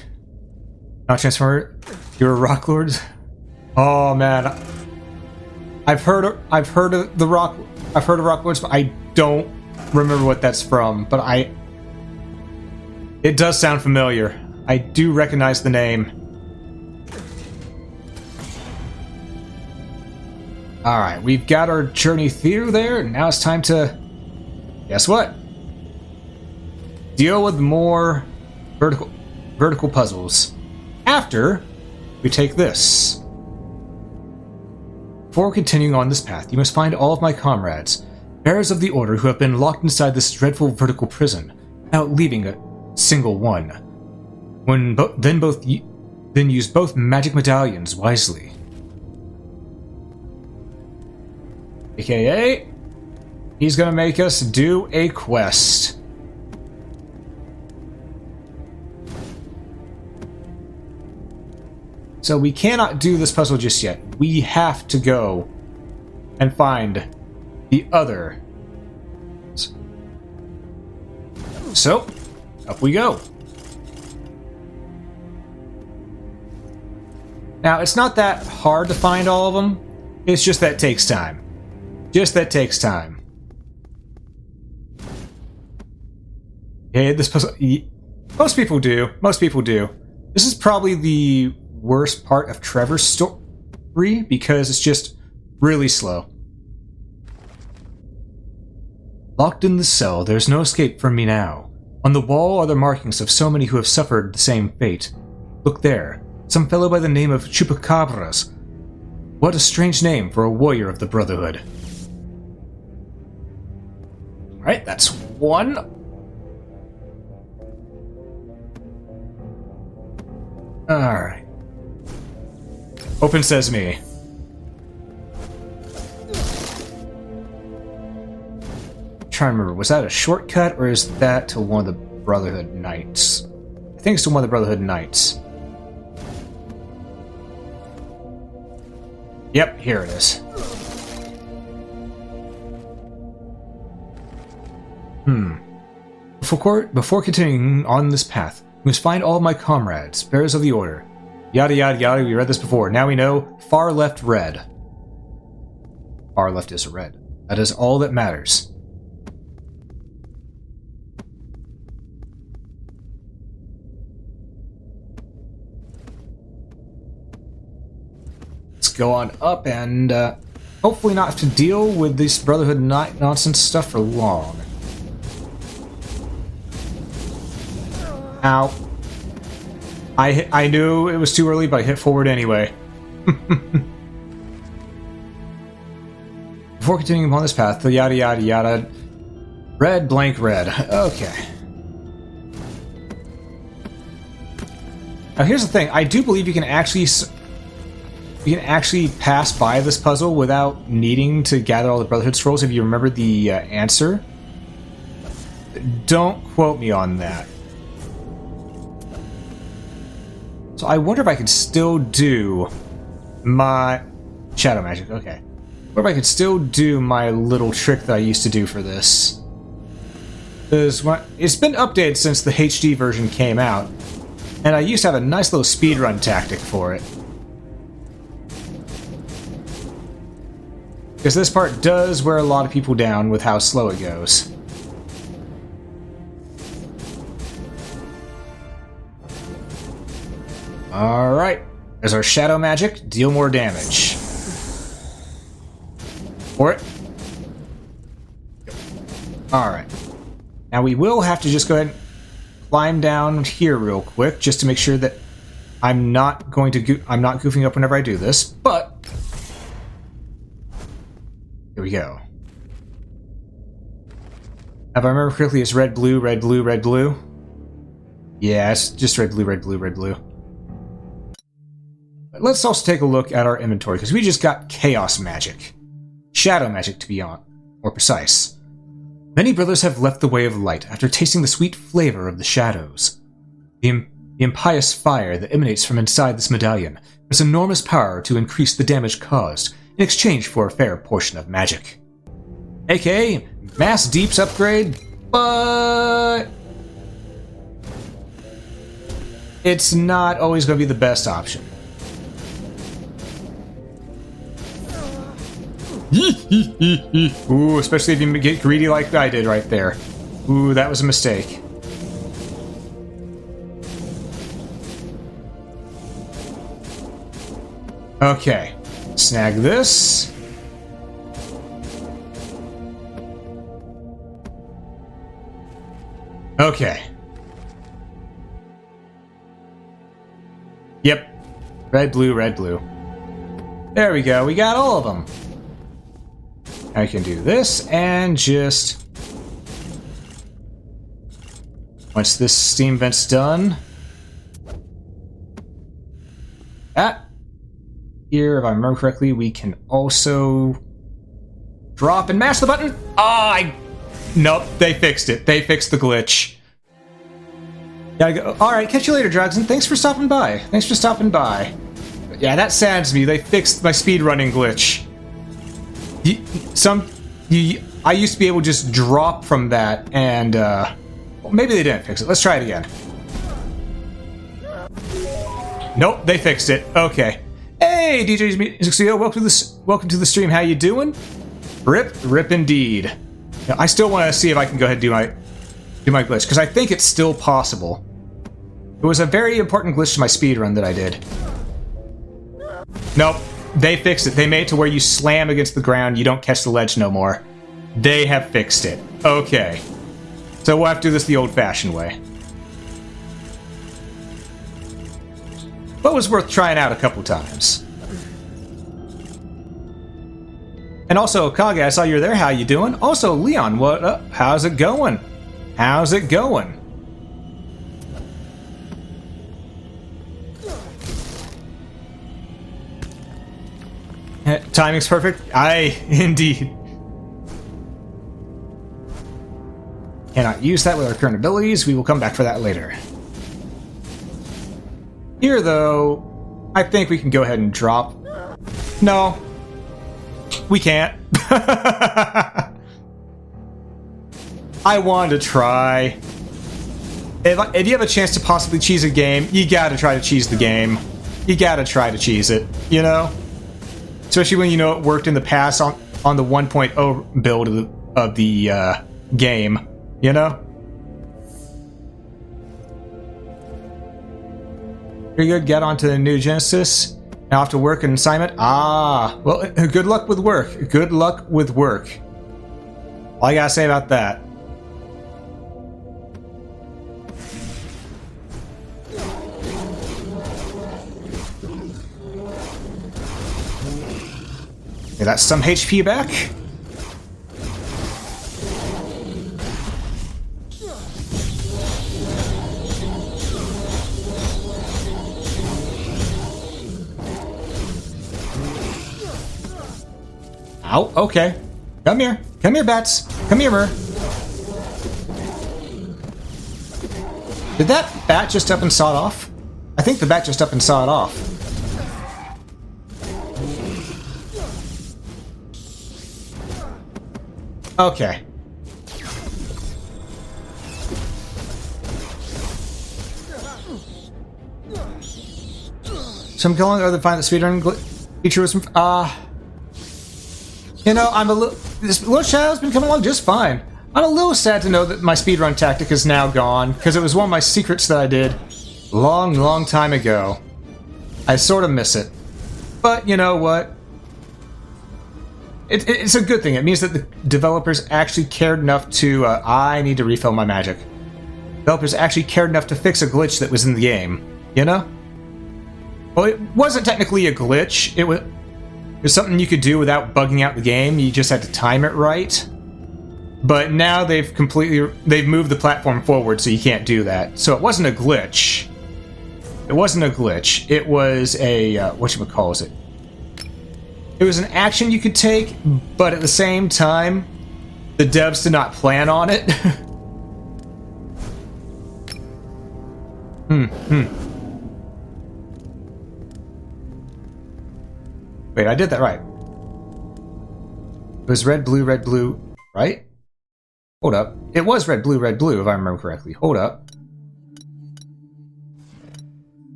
Not transfer. You're a rock lord. Oh man. I've heard of the rock. I've heard of rock lords, but I don't remember what that's from. But it does sound familiar. I do recognize the name. Alright, we've got our journey through there. Now it's time to... Guess what? Deal with more vertical puzzles. After we take this. Before continuing on this path, you must find all of my comrades, bearers of the Order who have been locked inside this dreadful vertical prison, without leaving a single one. Then use both magic medallions wisely. AKA, he's gonna make us do a quest. So we cannot do this puzzle just yet. We have to go and find the other. So, up we go. Now, it's not that hard to find all of them. It's just that it takes time. Just that takes time. Yeah, this puzzle... Most people do. Most people do. This is probably the worst part of Trevor's story because it's just really slow. Locked in the cell, there's no escape from me now. On the wall are the markings of so many who have suffered the same fate. Look there. Some fellow by the name of Chupacabras. What a strange name for a warrior of the Brotherhood. Alright, that's one. Alright. Open sesame. I'm trying to remember, was that a shortcut or is that to one of the Brotherhood Knights? I think it's to one of the Brotherhood Knights. Yep, here it is. Before continuing on this path, we must find all of my comrades, bearers of the Order. Yada yada yada, we read this before. Now we know, far left red. Far left is red. That is all that matters. Let's go on up and hopefully not have to deal with this Brotherhood nonsense stuff for long. Ow. I knew it was too early, but I hit forward anyway. Before continuing upon this path, the yada yada yada. Red, blank, red. Okay. Now here's the thing. I do believe you can actually pass by this puzzle without needing to gather all the Brotherhood scrolls if you remember the answer. Don't quote me on that. So I wonder if I could still do my shadow magic. Okay. I wonder if I could still do my little trick that I used to do for this. Because it's been updated since the HD version came out, and I used to have a nice little speedrun tactic for it. Because this part does wear a lot of people down with how slow it goes. Alright, there's our shadow magic. Deal more damage. For it. Alright. Now we will have to just go ahead and climb down here real quick, just to make sure that I'm not goofing up whenever I do this, but... Here we go. If I remember correctly, it's red, blue, red, blue, red, blue. Yeah, it's just red, blue, red, blue, red, blue. Let's also take a look at our inventory, because we just got chaos magic. Shadow magic, to be more precise. Many brothers have left the way of light after tasting the sweet flavor of the shadows. The the impious fire that emanates from inside this medallion has enormous power to increase the damage caused in exchange for a fair portion of magic. AKA, Mass Deeps upgrade, but it's not always going to be the best option. Ooh, especially if you get greedy like I did right there. Ooh, that was a mistake. Okay, snag this. Okay. Yep. Red, blue, red, blue. There we go, we got all of them. I can do this and just... Once this steam vent's done... Here, if I remember correctly, we can also... Drop and mash the button! Nope, they fixed it. They fixed the glitch. Gotta go. Alright, catch you later, Drugs, and thanks for stopping by. Thanks for stopping by. Yeah, that saddens me. They fixed my speedrunning glitch. I used to be able to just drop from that, and, well, maybe they didn't fix it. Let's try it again. Nope, they fixed it. Okay. Hey, DJ's Music Studio, welcome to the stream. How you doing? Rip indeed. Now, I still want to see if I can go ahead and do my glitch, because I think it's still possible. It was a very important glitch to my speedrun that I did. Nope. They fixed it. They made it to where you slam against the ground, you don't catch the ledge no more. They have fixed it. Okay. So we'll have to do this the old-fashioned way. But it was worth trying out a couple times. And also, Kage, I saw you're there. How you doing? Also, Leon, what up? How's it going? How's it going? Timing's perfect. Indeed. Cannot use that with our current abilities. We will come back for that later. Here, though, I think we can go ahead and drop. No. We can't. I wanted to try. If you have a chance to possibly cheese a game, you gotta try to cheese the game. You gotta try to cheese it, you know? Especially when you know it worked in the past on the 1.0 build of the game, you know? Pretty good, get onto the new Genesis. Now off to work and assignment. Well, good luck with work. Good luck with work. All I gotta say about that. Okay, that's some HP back. Ow, okay. Come here. Come here, bats. Come here, Mer. Did that bat just up and saw it off? I think the bat just up and saw it off. Okay. So I'm calling other find the speedrunning feature was you know, this little shadow's been coming along just fine. I'm a little sad to know that my speedrun tactic is now gone, because it was one of my secrets that I did long time ago. I sort of miss it. But you know what? It's a good thing. It means that the developers actually cared enough to, I need to refill my magic. Developers actually cared enough to fix a glitch that was in the game, you know? Well, it wasn't technically a glitch. It was something you could do without bugging out the game. You just had to time it right. But now they've moved the platform forward, so you can't do that. So it wasn't a glitch. It wasn't a glitch. It was a, whatchamacallit. It was an action you could take, but at the same time, the devs did not plan on it. Wait, I did that right. It was red, blue, right? Hold up. It was red, blue, if I remember correctly. Hold up.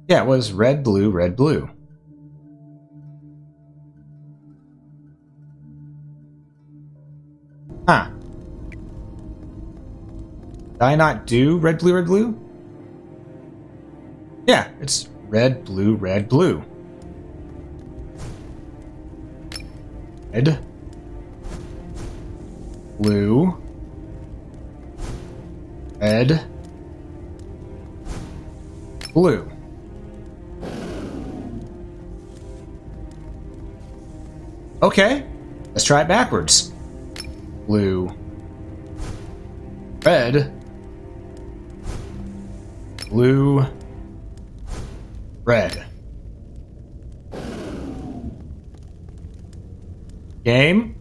Yeah, it was red, blue. Huh. Did I not do red, blue? Yeah, it's red, blue. Red, blue, red, blue. Okay, let's try it backwards. Blue, red, blue, red. Game.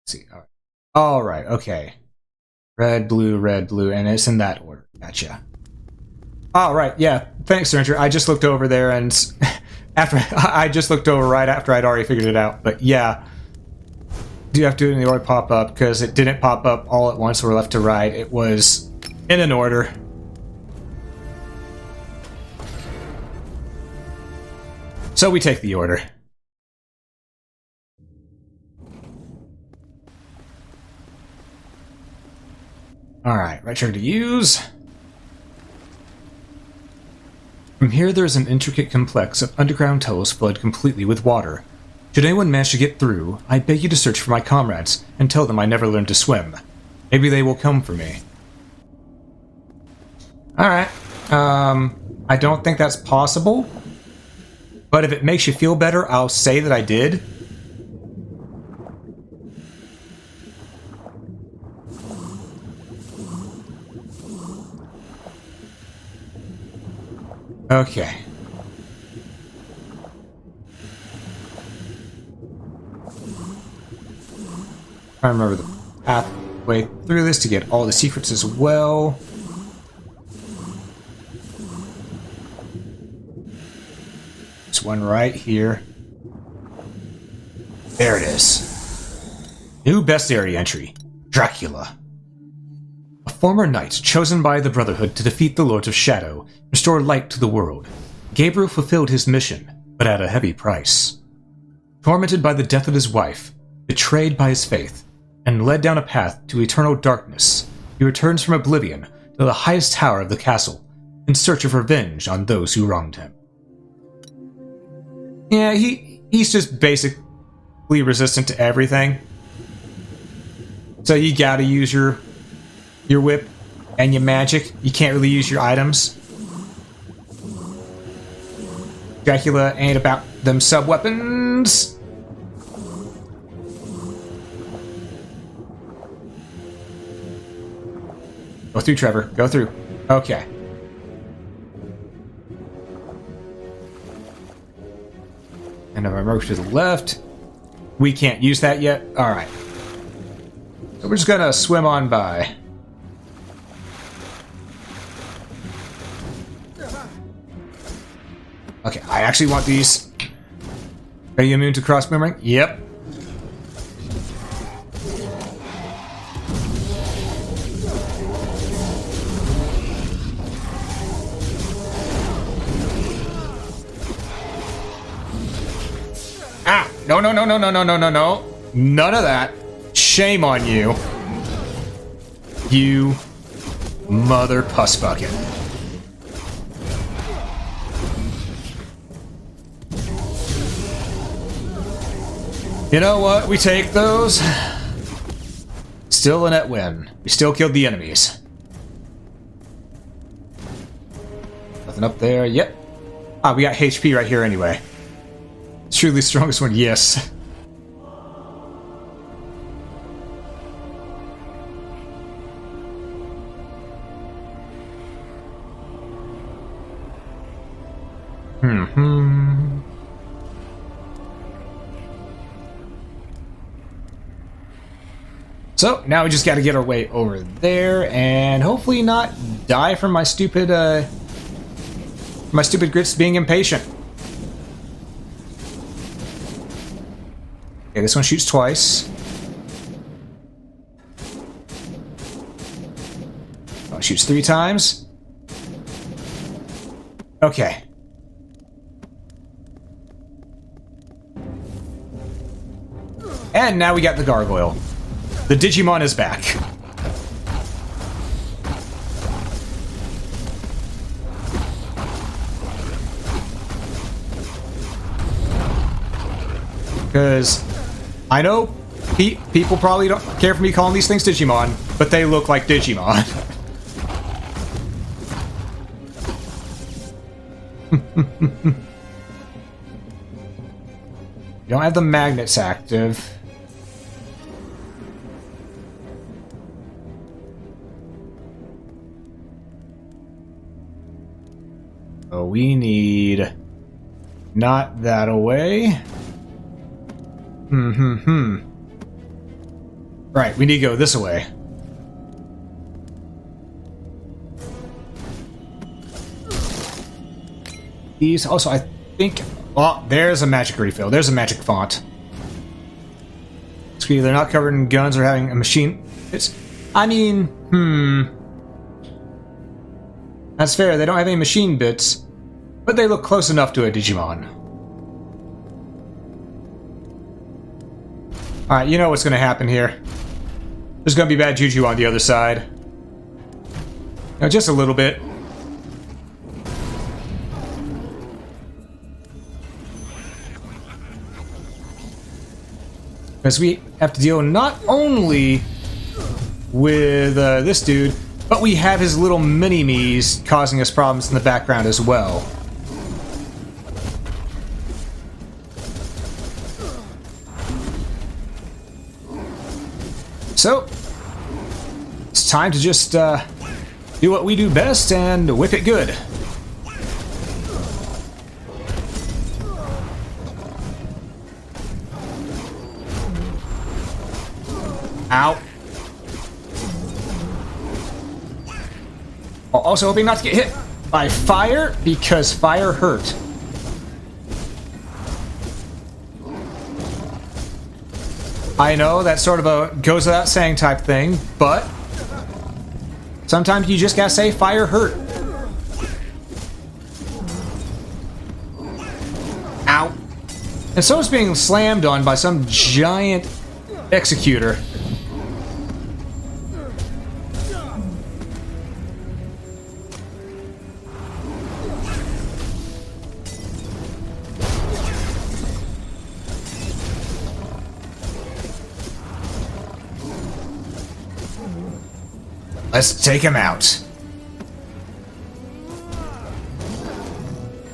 Let's see. All right. Okay. Red, blue, and it's in that order. Gotcha. All right. Yeah. Thanks, Stranger. I just looked over there, and I just looked over right after I'd already figured it out. But yeah, do you have to do it in the order pop up because it didn't pop up all at once or left to right. It was in an order. So we take the order. Alright, right trigger to use. From here there is an intricate complex of underground tunnels flooded completely with water. Should anyone manage to get through, I beg you to search for my comrades and tell them I never learned to swim. Maybe they will come for me. Alright, I don't think that's possible. But if it makes you feel better, I'll say that I did. Okay. I remember the pathway through this to get all the secrets as well. This one right here. There it is. New bestiary entry. Dracula. A former knight chosen by the Brotherhood to defeat the Lords of Shadow, restore light to the world. Gabriel fulfilled his mission, but at a heavy price. Tormented by the death of his wife, betrayed by his faith, and led down a path to eternal darkness, he returns from oblivion to the highest tower of the castle, in search of revenge on those who wronged him. Yeah, he's just basically resistant to everything. So you gotta use your whip and your magic. You can't really use your items. Dracula ain't about them sub-weapons. Go through, Trevor. Go through. Okay. And if I move to the left, we can't use that yet. Alright. So we're just gonna swim on by. Okay, I actually want these. Are you immune to cross boomerang? Yep. Ah! No. None of that. Shame on you. You mother puss bucket. You know what? We take those. Still a net win. We still killed the enemies. Nothing up there. Yep. Ah, we got HP right here anyway. It's truly the strongest one. Yes. Hmm. So, now we just gotta get our way over there, and hopefully not die from my stupid grits being impatient. Okay, this one shoots twice. Oh, it shoots 3 times. Okay. And now we got the gargoyle. The Digimon is back. Because I know people probably don't care for me calling these things Digimon, but they look like Digimon. You don't have the magnets active. So we need not that away. Right, we need to go this way. These also, I think. Oh, there's a magic refill. There's a magic font. It's either not covered in guns or having a machine. It's. I mean, That's fair, they don't have any machine bits, but they look close enough to a Digimon. Alright, you know what's gonna happen here. There's gonna be bad juju on the other side. Now, just a little bit. Because we have to deal not only with this dude, but we have his little mini-me's causing us problems in the background as well. So, it's time to just do what we do best and whip it good. Ow. Also hoping not to get hit by fire, because fire hurt. I know that's sort of a goes without saying type thing, but sometimes you just gotta say fire hurt. Ow. And so it's being slammed on by some giant executor. Let's take him out.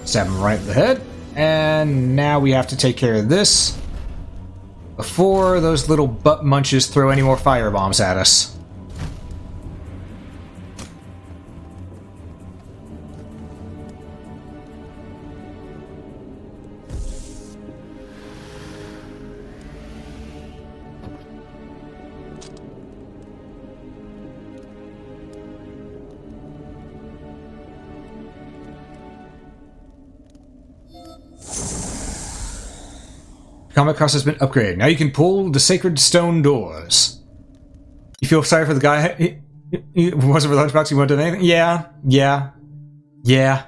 Stab him right in the head. And now we have to take care of this before those little butt munches throw any more fire bombs at us. Combat cost has been upgraded. Now you can pull the sacred stone doors. You feel sorry for the guy? He wasn't for the lunchbox, he wanted to do anything? Yeah.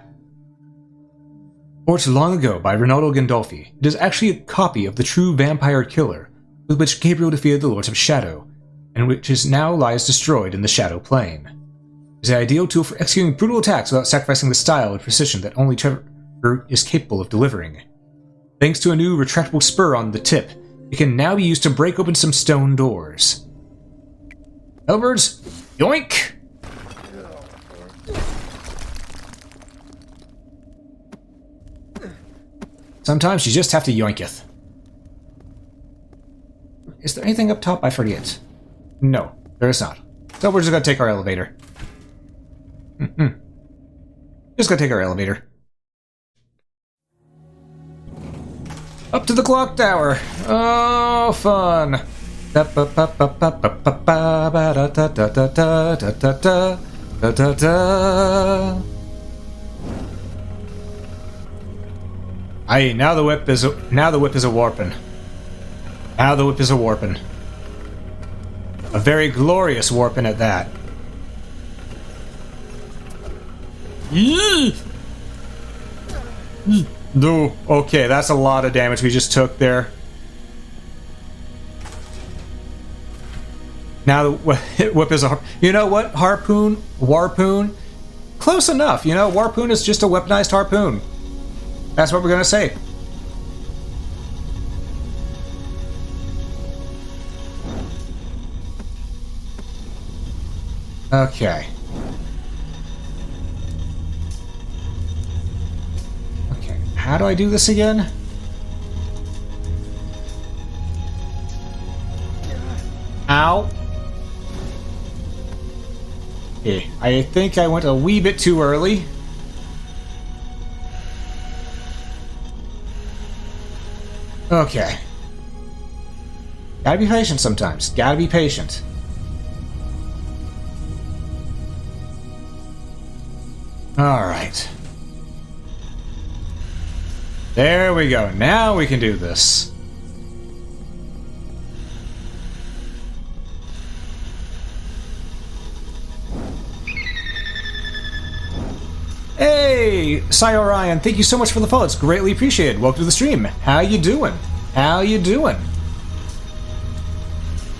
Forged long ago by Ronaldo Gandolfi, it is actually a copy of the true vampire killer, with which Gabriel defeated the Lords of Shadow, and which is now lies destroyed in the Shadow Plane. It is the ideal tool for executing brutal attacks without sacrificing the style and precision that only Trevor is capable of delivering. Thanks to a new retractable spur on the tip, it can now be used to break open some stone doors. Hellbirds, yoink! Sometimes you just have to yoinketh. Is there anything up top? I forget. No, there is not. So we're just gonna take our elevator. Just gonna take our elevator. Up to the clock tower. Oh, fun. Aye, now the whip is a warping. Now the whip is a warping. A very glorious warping at that. No, okay, that's a lot of damage we just took there. Now the whip is a... You know what? Warpoon? Close enough, you know? Warpoon is just a weaponized harpoon. That's what we're gonna say. Okay. Okay, how do I do this again? Ow. Okay, I think I went a wee bit too early. Okay. Gotta be patient sometimes. Gotta be patient. Alright. There we go. Now we can do this. Hey, Cy Orion, thank you so much for the follow. It's greatly appreciated. Welcome to the stream. How you doing? How you doing?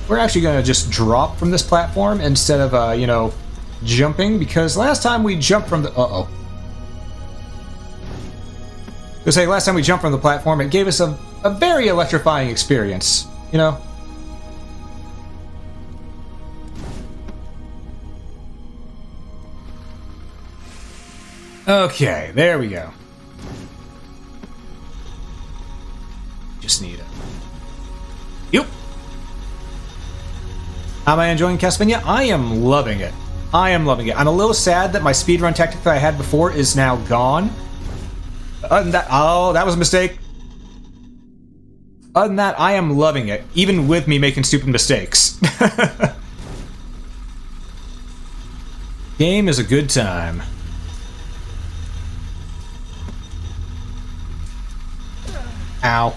We're actually going to just drop from this platform instead of, you know, jumping, because last time we jumped from the... Uh-oh. To say, last time we jumped from the platform, it gave us a very electrifying experience, you know? Okay, there we go. Just need it. Yep. Am I enjoying Castlevania? I am loving it. I am loving it. I'm a little sad that my speedrun tactic that I had before is now gone. Other than that, oh, that was a mistake. Other than that, I am loving it, even with me making stupid mistakes. Game is a good time. Ow.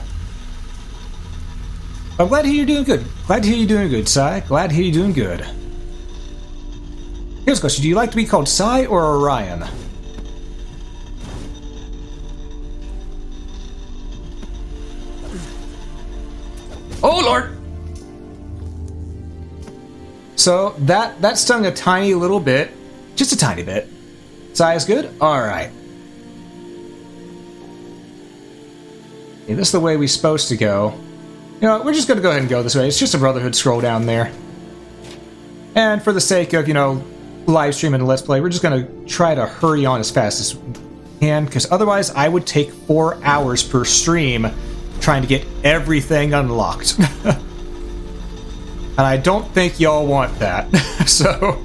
I'm glad to hear you're doing good. Glad to hear you're doing good, Cy. Glad to hear you're doing good. Here's a question. Do you like to be called Cy or Orion? Oh, Lord! So, that stung a tiny little bit. Just a tiny bit. Cy is good? Alright. Okay, this is the way we're supposed to go. You know, we're just going to go ahead and go this way. It's just a Brotherhood scroll down there. And for the sake of, you know, live stream and Let's Play, we're just going to try to hurry on as fast as we can, because otherwise I would take 4 hours per stream trying to get everything unlocked. And I don't think y'all want that. So...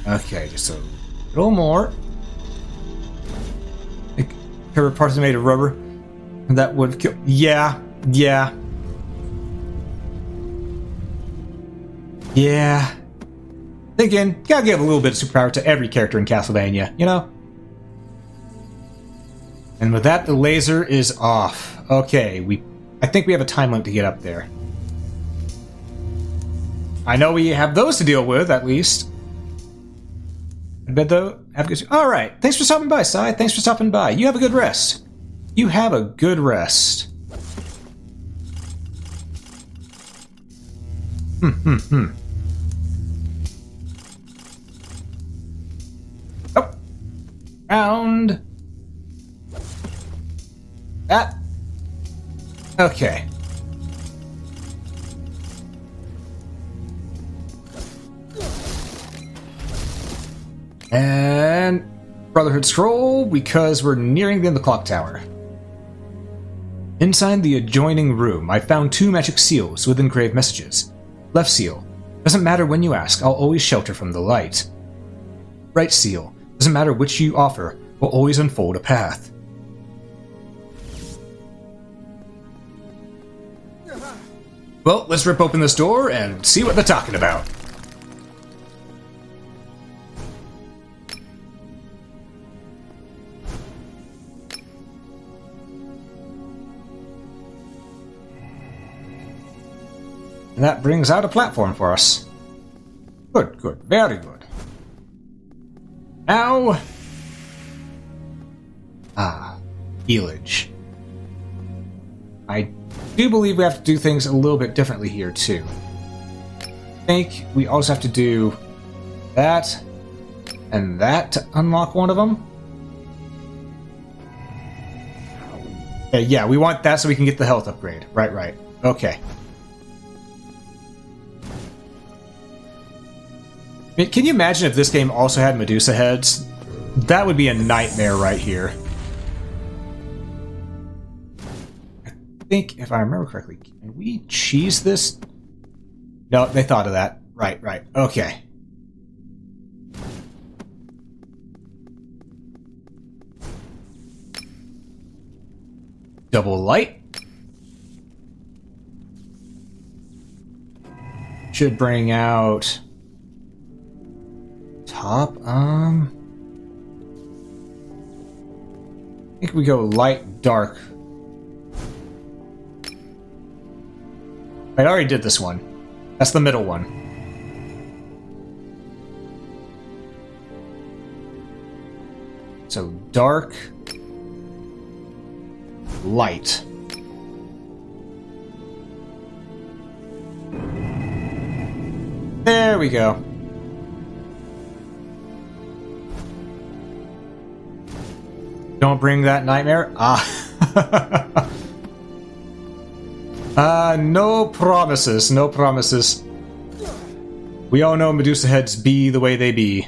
Okay, just a little more. Trevor parts are made of rubber. That would kill. Yeah. Again, gotta give a little bit of superpower to every character in Castlevania, you know? And with that, the laser is off. Okay, I think we have a time limit to get up there. I know we have those to deal with, at least. I bet though, have a good... Alright, thanks for stopping by, Cy. Thanks for stopping by. You have a good rest. You have a good rest. Oh. Round. That. Okay. And Brotherhood scroll, because we're nearing the end of the clock tower. Inside the adjoining room, I found 2 magic seals with engraved messages. Left seal. Doesn't matter when you ask, I'll always shelter from the light. Right seal. Doesn't matter which you offer, will always unfold a path. Well, let's rip open this door and see what they're talking about. And that brings out a platform for us. Good, good, very good. Now... Healage. I do believe we have to do things a little bit differently here, too. I think we also have to do that and that to unlock one of them. Okay, yeah, we want that so we can get the health upgrade. Right, right. Okay. I mean, can you imagine if this game also had Medusa heads? That would be a nightmare right here. I think, if I remember correctly, can we cheese this? No, they thought of that. Right, right. Okay. Double light. Should bring out... top, I think we go light, dark. I already did this one. That's the middle one. So dark, light. There we go. Don't bring that nightmare. No promises, no promises. We all know Medusa heads be the way they be.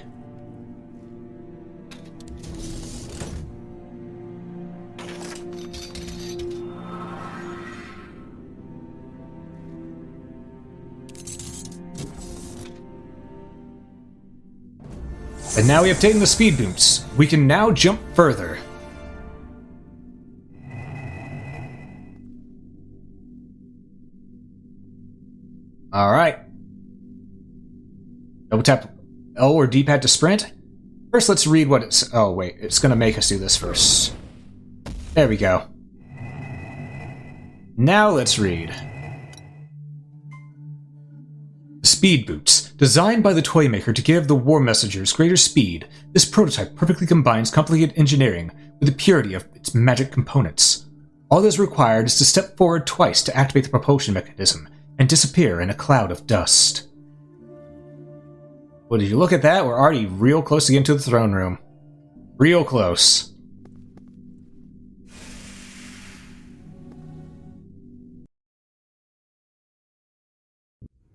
And now we have taken the speed boots. We can now jump further. Alright. Double tap L or D-pad to sprint. First, let's read what it's... oh, wait. It's going to make us do this first. There we go. Now let's read. Speed boots. Designed by the toy maker to give the war messengers greater speed, this prototype perfectly combines complicated engineering with the purity of its magic components. All that is required is to step forward twice to activate the propulsion mechanism and disappear in a cloud of dust. Well, did you look at that? We're already real close to getting to the throne room. Real close.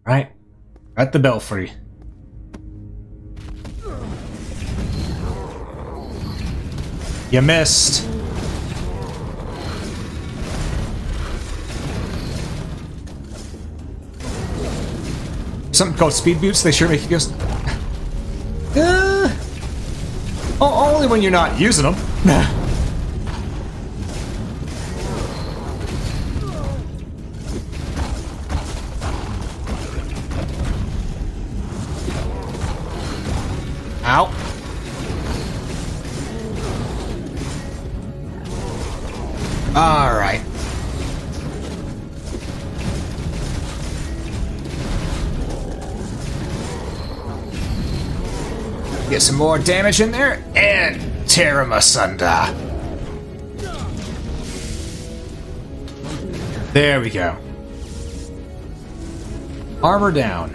Right. At the belfry. You missed. Something called speed boots, they sure make you go... only when you're not using them. Ow. Alright. Get some more damage in there, and tear him asunder. There we go. Armor down.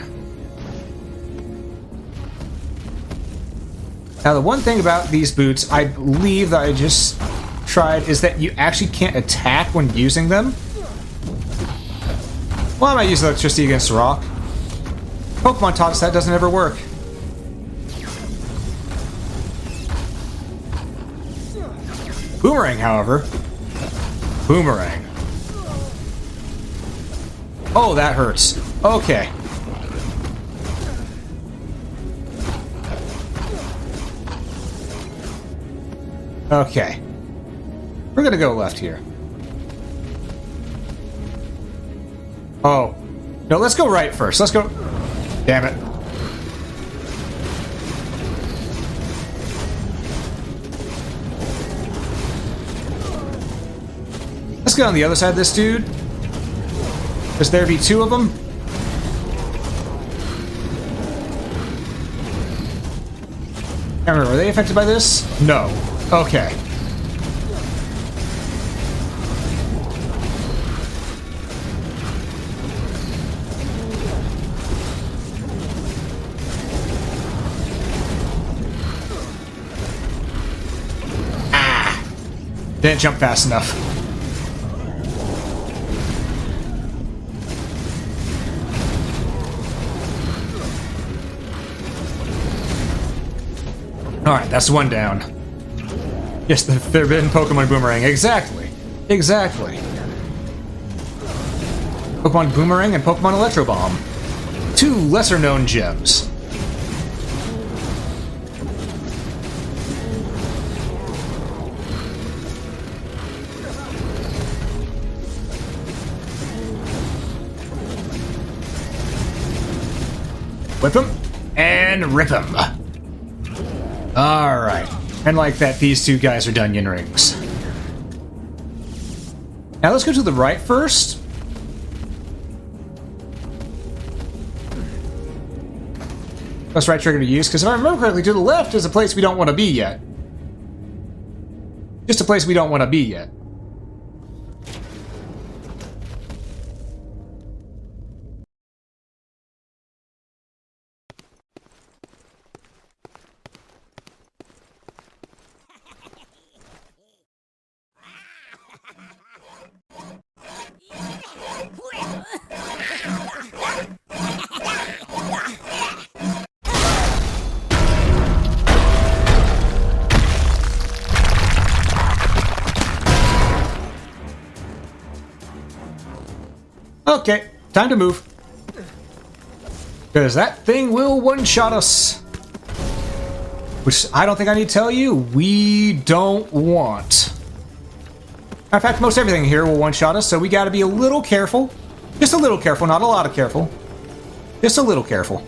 Now, the one thing about these boots, I believe that I just tried, is that you actually can't attack when using them. Why am I using electricity against rock? Pokemon taught us that doesn't ever work. Boomerang, however. Boomerang. Oh, that hurts. Okay. Okay. We're gonna go left here. Oh. No, let's go right first. Let's go... Damn it. Let's get on the other side of this dude. Because there be two of them. I can't remember, are they affected by this? No. Okay. Ah! Didn't jump fast enough. Alright, that's one down. Yes, the forbidden Pokemon Boomerang. Exactly. Exactly. Pokemon Boomerang and Pokemon Electro Bomb. Two lesser-known gems. Whip him and rip him. Alright. And like that, these two guys are Dunyan Rings. Now let's go to the right first. That's the right trigger to use, because if I remember correctly, to the left is a place we don't want to be yet. Just a place we don't want to be yet. Okay, time to move. Because that thing will one-shot us. Which I don't think I need to tell you, we don't want. In fact, most everything here will one-shot us, so we gotta be a little careful. Just a little careful, not a lot of careful. Just a little careful.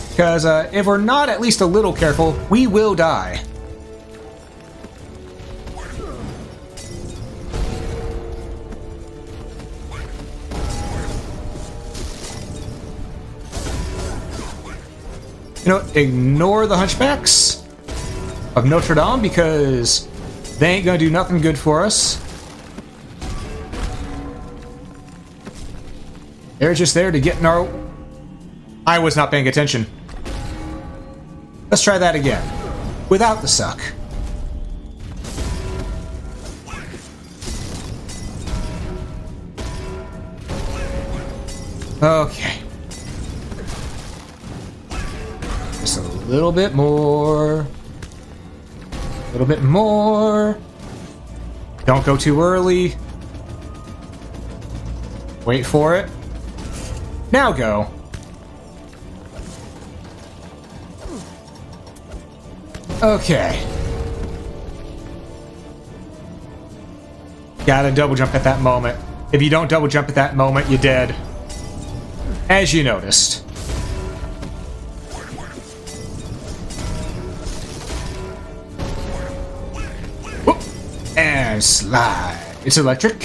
Because if we're not at least a little careful, we will die. You know, ignore the hunchbacks of Notre Dame because they ain't gonna do nothing good for us. They're just there to get in our... I was not paying attention. Let's try that again. Without the suck. Okay. Just a little bit more. A little bit more. Don't go too early. Wait for it. Now go. Okay. Gotta double jump at that moment. If you don't double jump at that moment, you're dead. As you noticed. Whoop. And slide. It's electric.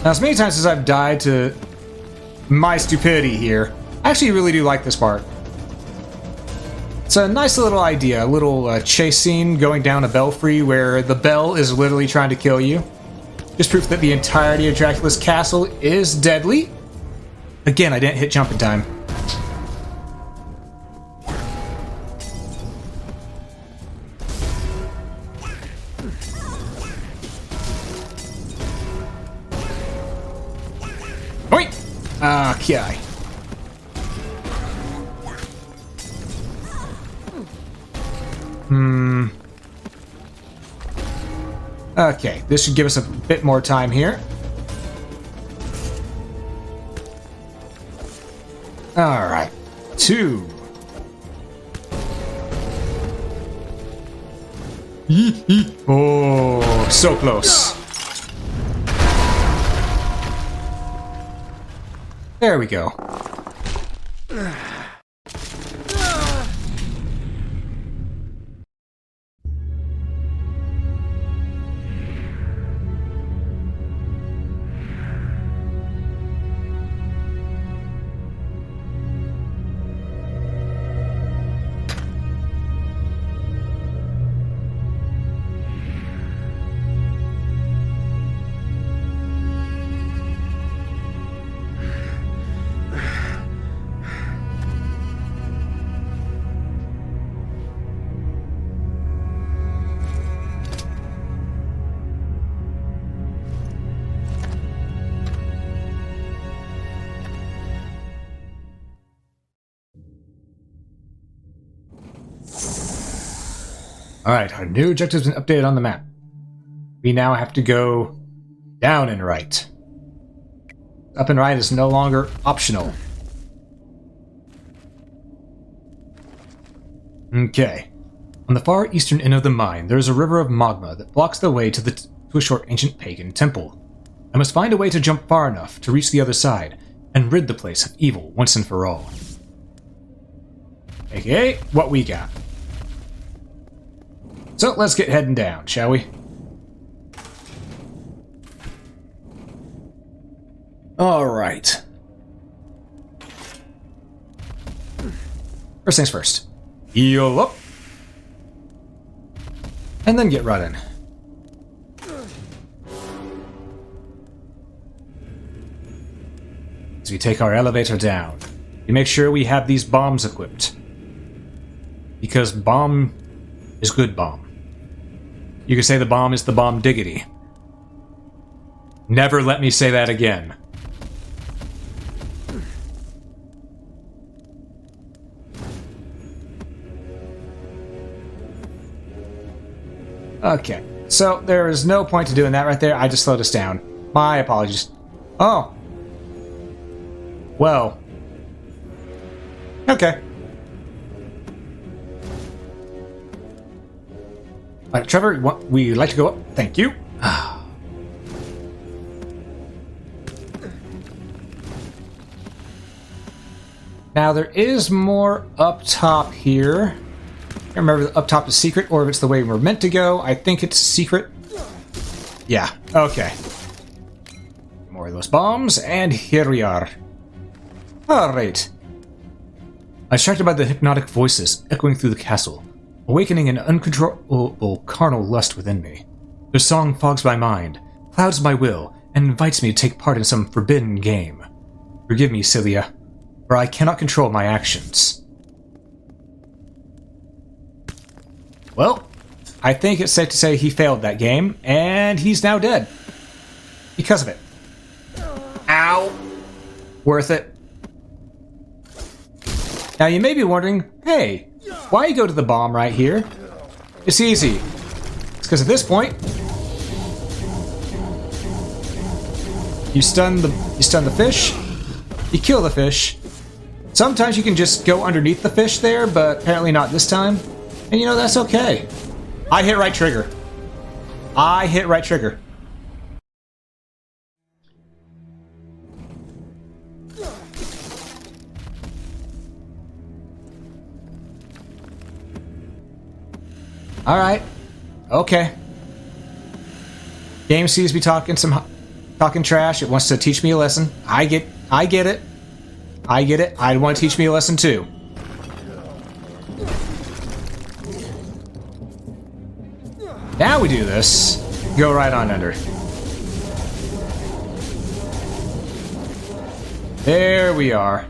Now, as many times as I've died to my stupidity here, I actually really do like this part. It's a nice little idea, a little chase scene going down a belfry where the bell is literally trying to kill you. Just proof that the entirety of Dracula's castle is deadly. Again, I didn't hit jump in time. Oi! Okay. Okay, this should give us a bit more time here. Alright. 2. Oh, so close. There we go. Alright, our new objective's been updated on the map. We now have to go down and right. Up and right is no longer optional. Okay. On the far eastern end of the mine, there is a river of magma that blocks the way to a short ancient pagan temple. I must find a way to jump far enough to reach the other side and rid the place of evil once and for all. AKA, what we got. So let's get heading down, shall we? Alright. First things first. Heal up. And then get running. As we take our elevator down, we make sure we have these bombs equipped. Because bomb is good bomb. You could say the bomb is the bomb diggity. Never let me say that again. Okay, so there is no point to doing that right there. I just slowed us down. My apologies. Oh. Well. Okay. Alright, Trevor, we like to go up. Thank you. Now, there is more up top here. I can't remember if up top is secret or if it's the way we're meant to go. I think it's secret. Yeah, okay. More of those bombs, and here we are. Alright. I'm distracted by the hypnotic voices echoing through the castle, awakening an uncontrollable carnal lust within me. Their song fogs my mind, clouds my will, and invites me to take part in some forbidden game. Forgive me, Cilia, for I cannot control my actions. Well, I think it's safe to say he failed that game, and he's now dead. Because of it. Ow! Worth it. Now you may be wondering, hey, why go to the bomb right here? It's easy. It's because at this point, you stun the fish, you kill the fish. Sometimes you can just go underneath the fish there, but apparently not this time. And you know, that's okay. I hit right trigger. I hit right trigger. Alright. Okay. Game sees me talking trash. It wants to teach me a lesson. I get it. I get it. I want to teach me a lesson too. Now we do this. Go right on under. There we are.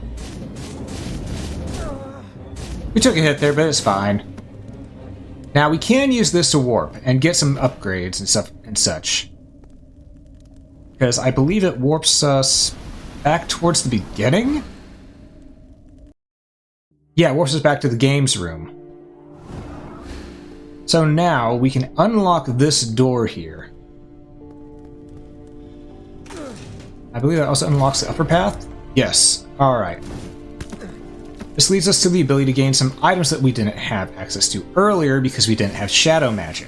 We took a hit there, but it's fine. Now we can use this to warp and get some upgrades and stuff and such. Because I believe it warps us back towards the beginning? Yeah, it warps us back to the games room. So now we can unlock this door here. I believe that also unlocks the upper path? Yes. Alright. This leads us to the ability to gain some items that we didn't have access to earlier because we didn't have shadow magic.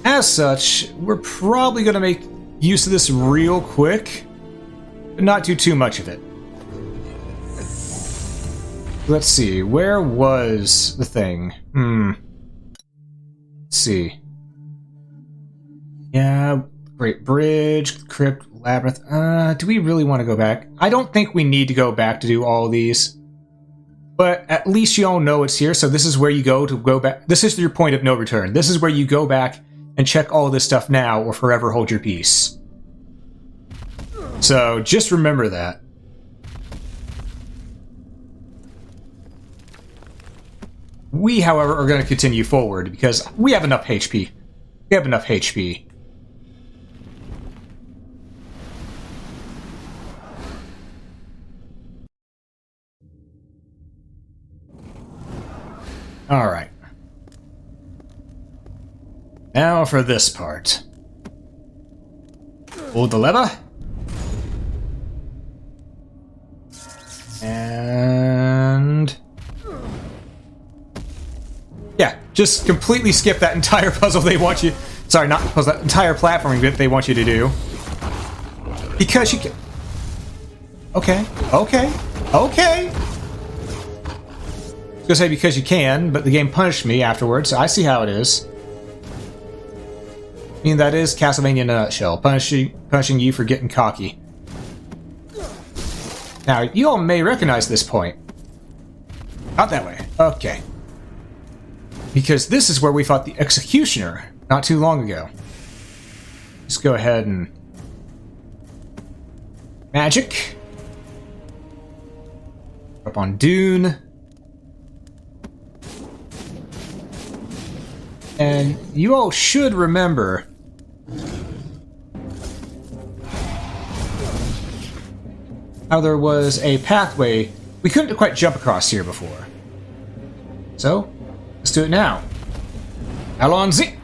As such, we're probably going to make use of this real quick, but not do too much of it. Let's see, where was the thing? Let's see. Yeah, Great Bridge, Crypt, Labyrinth. Do we really want to go back? I don't think we need to go back to do all of these. But at least you all know it's here, so this is where you go back. This is your point of no return. This is where you go back and check all this stuff now or forever hold your peace. So just remember that. We, however, are going to continue forward because we have enough HP. We have enough HP. Alright. Now for this part. Pull the lever. And... yeah, just completely skip that entire puzzle they want you... sorry, not puzzle, that entire platforming bit they want you to do. Because you can... okay, okay, okay! I was gonna say because you can, but the game punished me afterwards, so I see how it is. I mean, that is Castlevania in a nutshell, punishing you for getting cocky. Now, you all may recognize this point. Not that way. Okay. Because this is where we fought the Executioner not too long ago. Just go ahead and... magic. Up on Dune. And you all should remember how there was a pathway we couldn't quite jump across here before. So, let's do it now. Allons-y!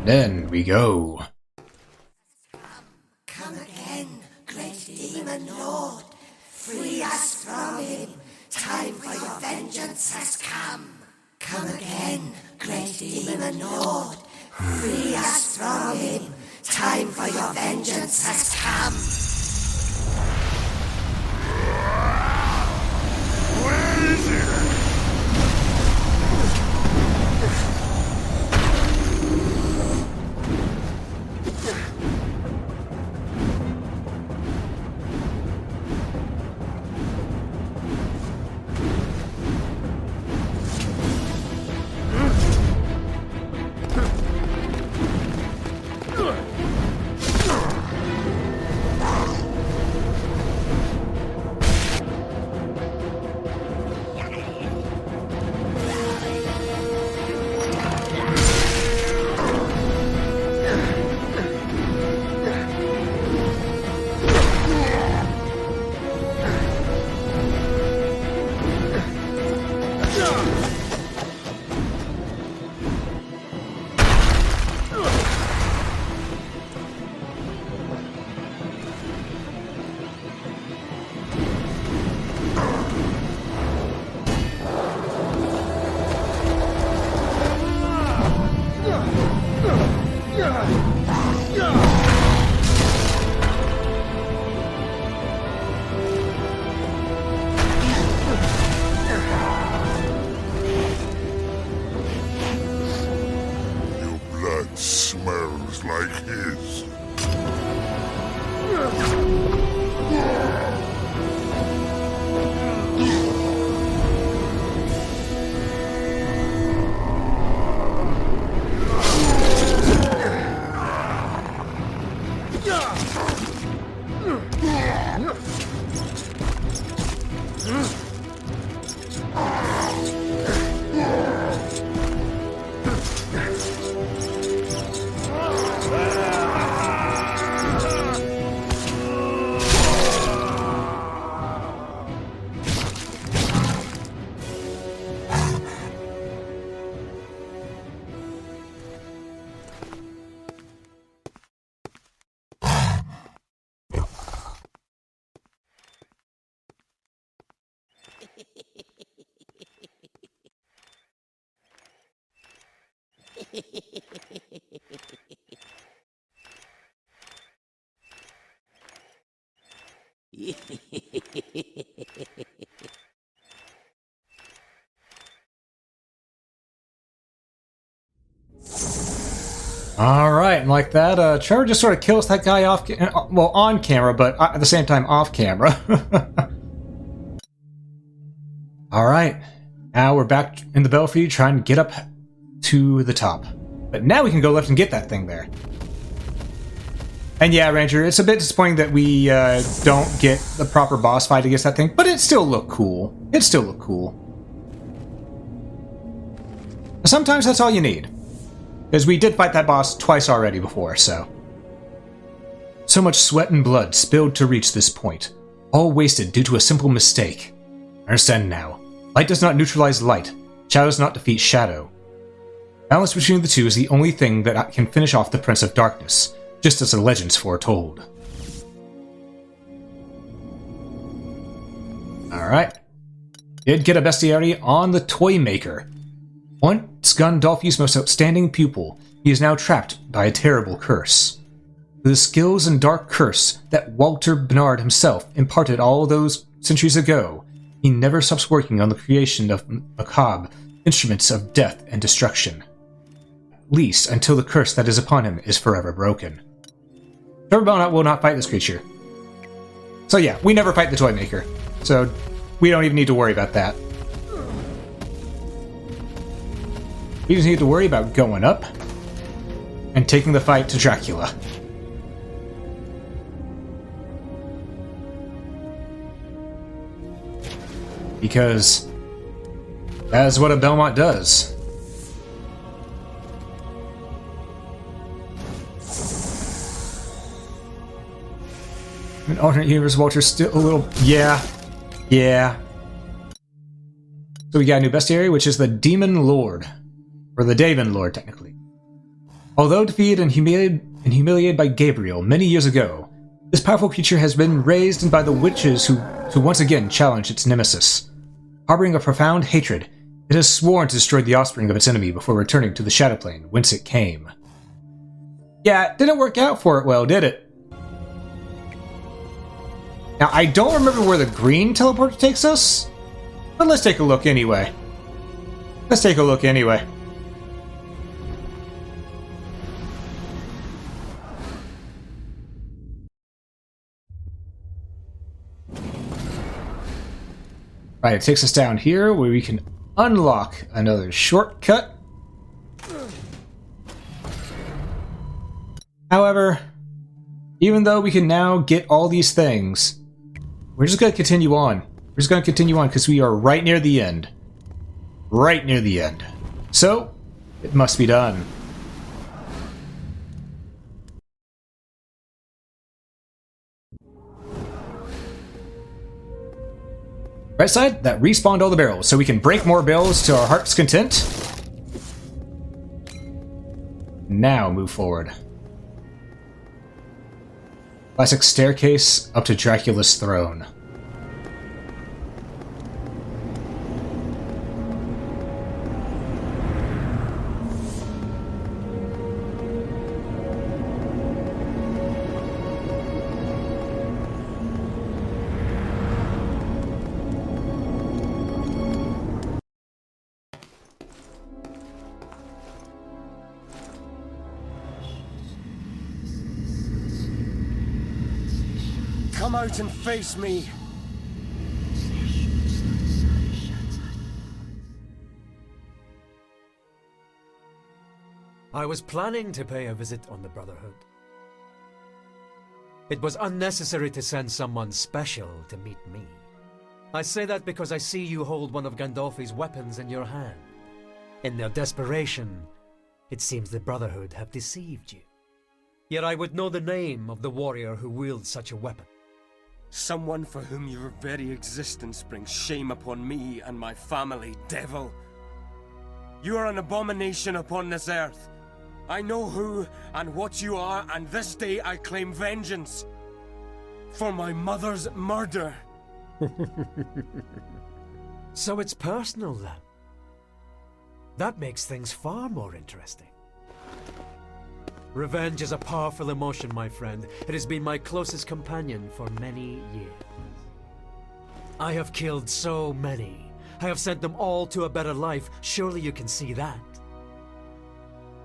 Then we go. Come again, great demon lord. Free us from him. Time for your vengeance has come. Come again, great demon lord. Free us from him. Time for your vengeance has come. Where is it? Alright, and like that, Trevor just sort of kills that guy well, on camera, but at the same time off camera. Alright, now we're back in the belfry trying to get up to the top. But now we can go left and get that thing there. And yeah, Ranger, it's a bit disappointing that we don't get the proper boss fight against that thing, but it still looked cool. It still looked cool. Sometimes that's all you need. Because we did fight that boss twice already before, so. So much sweat and blood spilled to reach this point, all wasted due to a simple mistake. I understand now. Light does not neutralize light. Shadow does not defeat shadow. Balance between the two is the only thing that can finish off the Prince of Darkness, just as the legends foretold. Alright. Did get a bestiary on the Toy Maker. Once Gandolfi's most outstanding pupil, he is now trapped by a terrible curse. The skills and dark curse that Walter Bernard himself imparted all those centuries ago, he never stops working on the creation of macabre instruments of death and destruction. At least until the curse that is upon him is forever broken. Trevor Belmont will not fight this creature. So yeah, we never fight the Toy Maker, so we don't even need to worry about that. We just need to worry about going up and taking the fight to Dracula. Because that's what a Belmont does. An alternate universe, Walter's still a little... Yeah. So we got a new bestiary, which is the Demon Lord. Or the Daven Lord, technically. Although defeated and humiliated by Gabriel many years ago, this powerful creature has been raised by the witches who once again challenge its nemesis. Harboring a profound hatred, it has sworn to destroy the offspring of its enemy before returning to the Shadow Plane, whence it came. Yeah, it didn't work out for it well, did it? Now, I don't remember where the green teleporter takes us, but let's take a look anyway. Right, it takes us down here where we can unlock another shortcut. However, even though we can now get all these things, we're just going to continue on. Because we are right near the end. So, it must be done. Right side, that respawned all the barrels, so we can break more barrels to our heart's content. Now move forward. Classic staircase up to Dracula's throne. Come out and face me! I was planning to pay a visit on the Brotherhood. It was unnecessary to send someone special to meet me. I say that because I see you hold one of Gandolfi's weapons in your hand. In their desperation, it seems the Brotherhood have deceived you. Yet I would know the name of the warrior who wields such a weapon. Someone for whom your very existence brings shame upon me and my family, devil. You are an abomination upon this earth. I know who and what you are, and this day I claim vengeance for my mother's murder. So it's personal then. That makes things far more interesting. Revenge is a powerful emotion, my friend. It has been my closest companion for many years. I have killed so many. I have sent them all to a better life. Surely you can see that.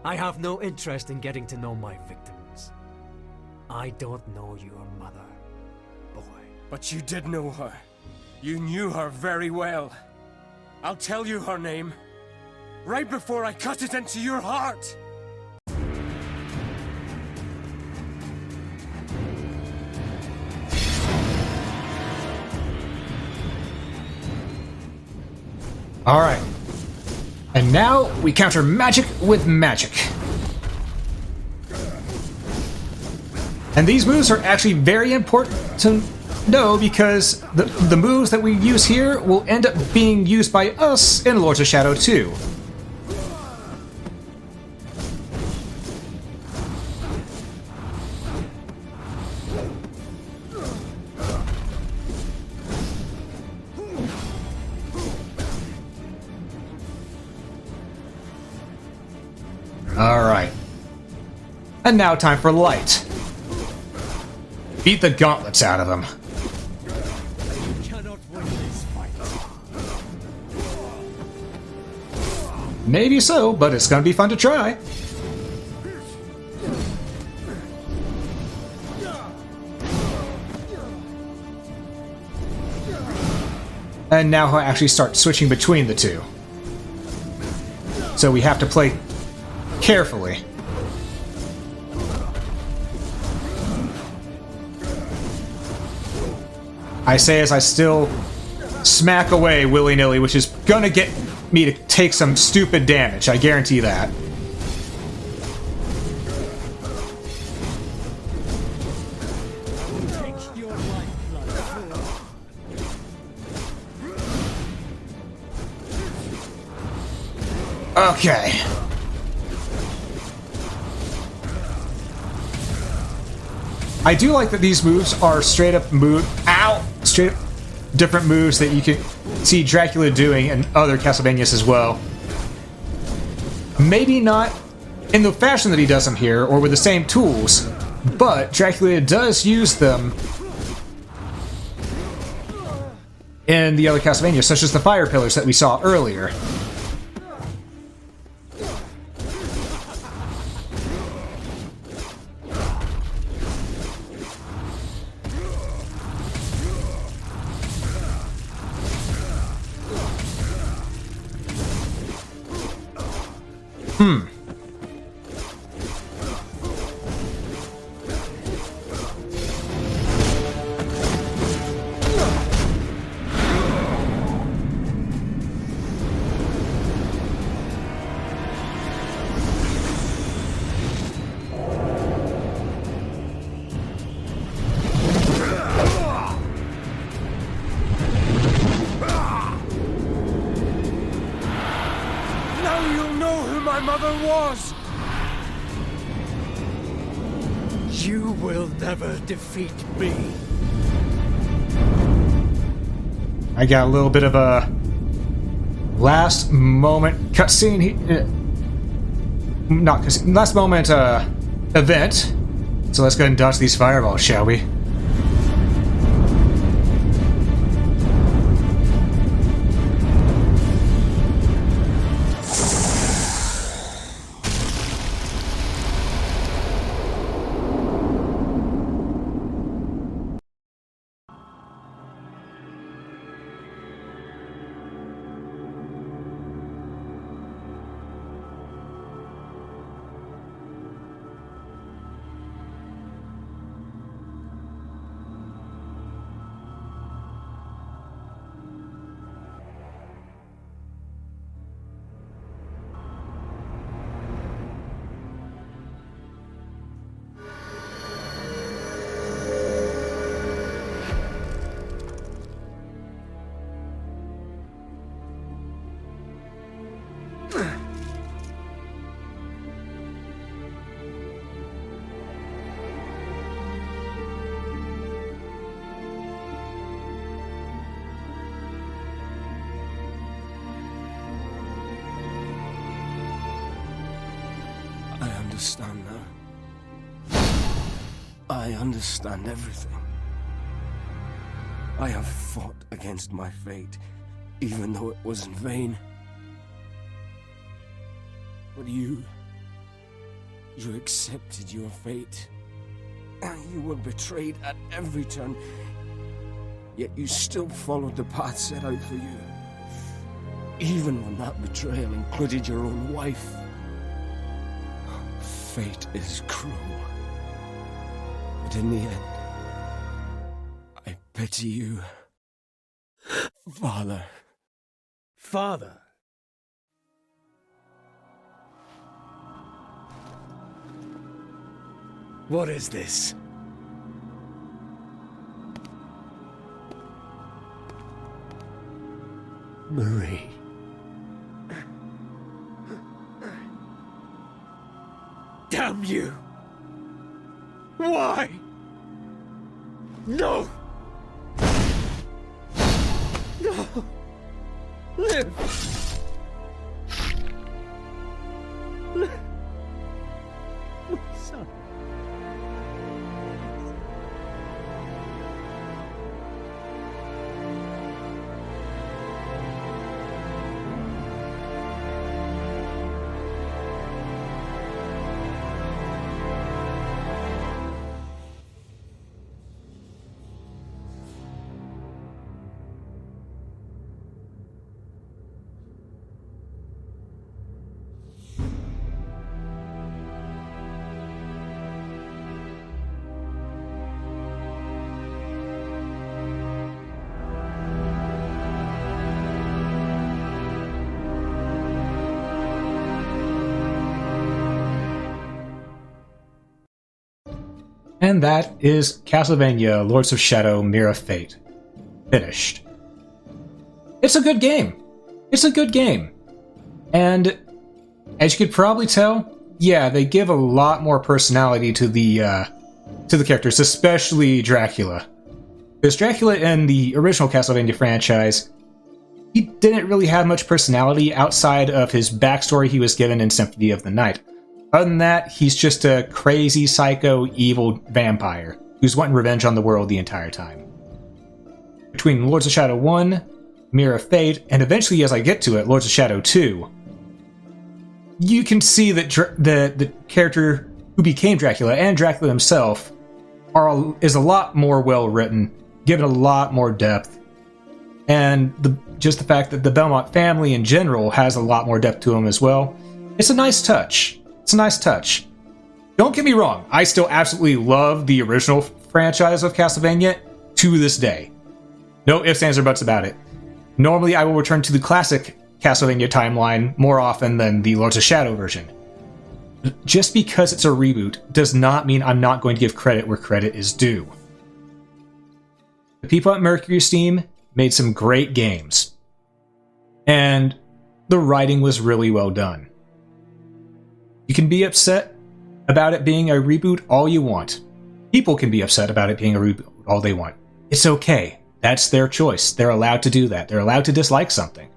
I have no interest in getting to know my victims. I don't know your mother, boy. But you did know her. You knew her very well. I'll tell you her name. Right before I cut it into your heart! Alright. And now we counter magic with magic. And these moves are actually very important to know because the moves that we use here will end up being used by us in Lords of Shadow 2. Alright. And now time for light. Beat the gauntlets out of them. You cannot win this fight. Maybe so, but it's gonna be fun to try. And now he'll actually start switching between the two. So we have to play carefully. I say as I still smack away willy-nilly, which is gonna get me to take some stupid damage, I guarantee that. Okay. I do like that these moves are straight up straight up different moves that you can see Dracula doing in other Castlevanias as well. Maybe not in the fashion that he does them here, or with the same tools, but Dracula does use them in the other Castlevanias, such as the fire pillars that we saw earlier. You will never defeat me. I got a little bit of a last moment cutscene. Not cutscene, last moment event. So let's go ahead and dodge these fireballs, shall we? I understand now. I understand everything. I have fought against my fate, even though it was in vain. But you accepted your fate. You were betrayed at every turn, yet you still followed the path set out for you. Even when that betrayal included your own wife. Fate is cruel. But in the end, I pity you, Father. Father? What is this? Marie. Damn you! Why? No! No! Live! Live! My son. And that is Castlevania Lords of Shadow Mirror of Fate. Finished. It's a good game. It's a good game. And as you could probably tell, yeah, they give a lot more personality to the characters, especially Dracula. Because Dracula in the original Castlevania franchise, he didn't really have much personality outside of his backstory he was given in Symphony of the Night. Other than that, he's just a crazy, psycho, evil vampire who's wanting revenge on the world the entire time. Between Lords of Shadow 1, Mirror of Fate, and eventually, as I get to it, Lords of Shadow 2, you can see that the character who became Dracula and Dracula himself is a lot more well-written, given a lot more depth, and just the fact that the Belmont family in general has a lot more depth to them as well. It's a nice touch. It's a nice touch. Don't get me wrong, I still absolutely love the original franchise of Castlevania to this day. No ifs, ands, or buts about it. Normally, I will return to the classic Castlevania timeline more often than the Lords of Shadow version. Just because it's a reboot does not mean I'm not going to give credit where credit is due. The people at Mercury Steam made some great games, and the writing was really well done. You can be upset about it being a reboot all you want. People can be upset about it being a reboot all they want. It's okay. That's their choice. They're allowed to do that. They're allowed to dislike something.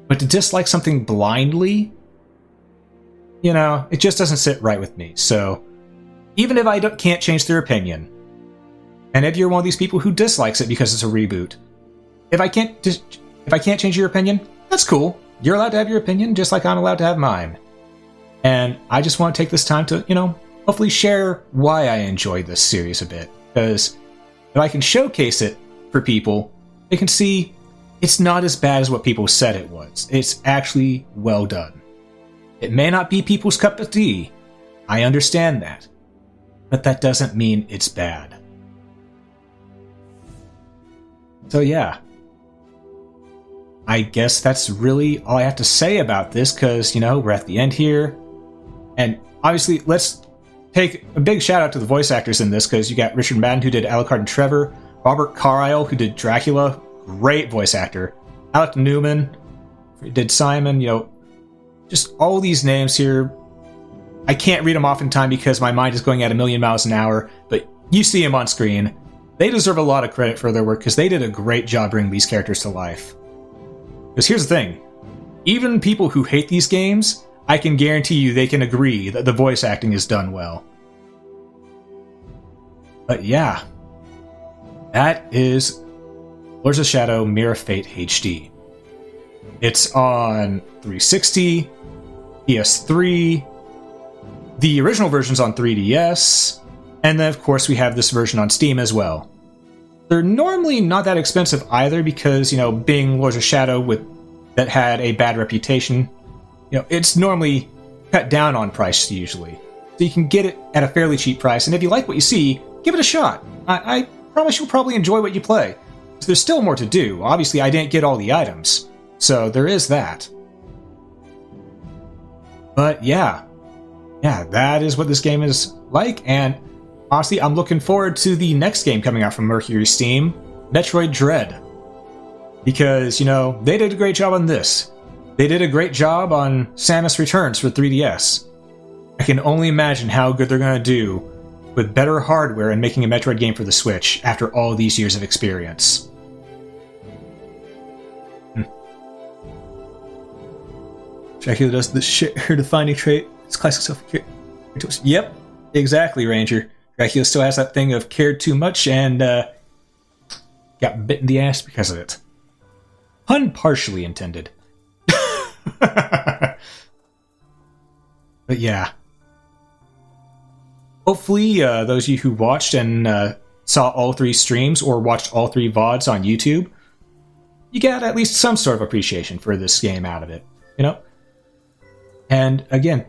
But to dislike something blindly, it just doesn't sit right with me. So, even if I can't change their opinion, and if you're one of these people who dislikes it because it's a reboot, if I can't change your opinion, that's cool. You're allowed to have your opinion just like I'm allowed to have mine. And I just want to take this time to, hopefully share why I enjoy this series a bit. Because if I can showcase it for people, they can see it's not as bad as what people said it was. It's actually well done. It may not be people's cup of tea. I understand that. But that doesn't mean it's bad. So yeah. I guess that's really all I have to say about this, because, we're at the end here. And obviously, let's take a big shout out to the voice actors in this, because you got Richard Madden, who did Alucard and Trevor, Robert Carlyle, who did Dracula, great voice actor, Alec Newman, who did Simon, just all these names here. I can't read them off in time because my mind is going at 1,000,000 miles an hour, but you see them on screen. They deserve a lot of credit for their work, because they did a great job bringing these characters to life. Because here's the thing, even people who hate these games, I can guarantee you they can agree that the voice acting is done well. But yeah, that is Lords of Shadow Mirror of Fate HD. It's on 360, PS3, the original version's on 3DS, and then of course we have this version on Steam as well. They're normally not that expensive either because, you know, being Lords of Shadow that had a bad reputation, you know, it's normally cut down on price usually. So you can get it at a fairly cheap price, and if you like what you see, give it a shot. I promise you'll probably enjoy what you play. So there's still more to do. Obviously, I didn't get all the items, so there is that. But yeah, that is what this game is like, and honestly, I'm looking forward to the next game coming out from Mercury Steam, Metroid Dread. Because, you know, they did a great job on this. They did a great job on Samus Returns for 3DS. I can only imagine how good they're going to do with better hardware and making a Metroid game for the Switch after all these years of experience. Dracula does the shit her defining trait. It's classic self-care. Yep, exactly, Ranger. Dracula still has that thing of cared too much and got bit in the ass because of it. Pun partially intended. But yeah. Hopefully, those of you who watched and saw all 3 streams or watched all 3 VODs on YouTube, you got at least some sort of appreciation for this game out of it, you know? And again,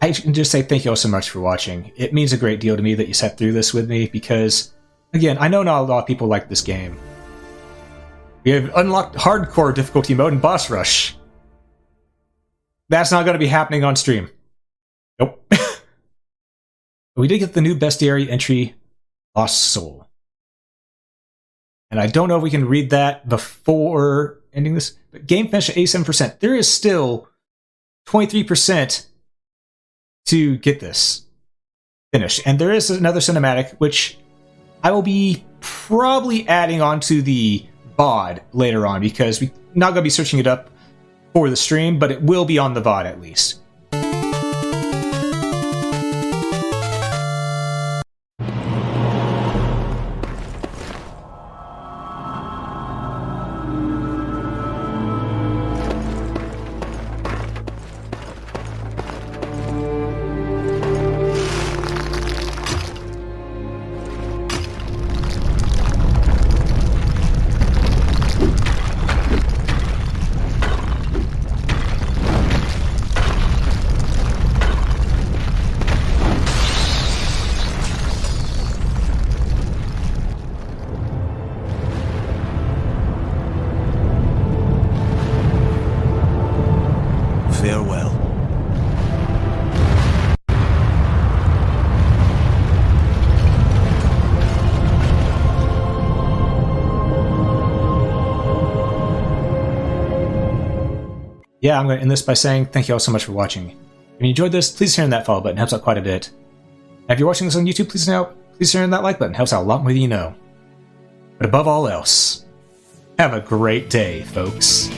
I can just say thank you all so much for watching. It means a great deal to me that you sat through this with me because, again, I know not a lot of people like this game. We have unlocked hardcore difficulty mode and boss rush. That's not going to be happening on stream. Nope. We did get the new bestiary entry, Lost Soul. And I don't know if we can read that before ending this, but game finished at 87%. There is still 23% to get this finished. And there is another cinematic, which I will be probably adding onto the VOD later on, because we're not going to be searching it up for the stream, but it will be on the VOD at least. Farewell. Yeah, I'm going to end this by saying thank you all so much for watching. If you enjoyed this, please hit that follow button. It helps out quite a bit. And if you're watching this on YouTube, please hit that like button. It helps out a lot more than you know. But above all else, have a great day, folks.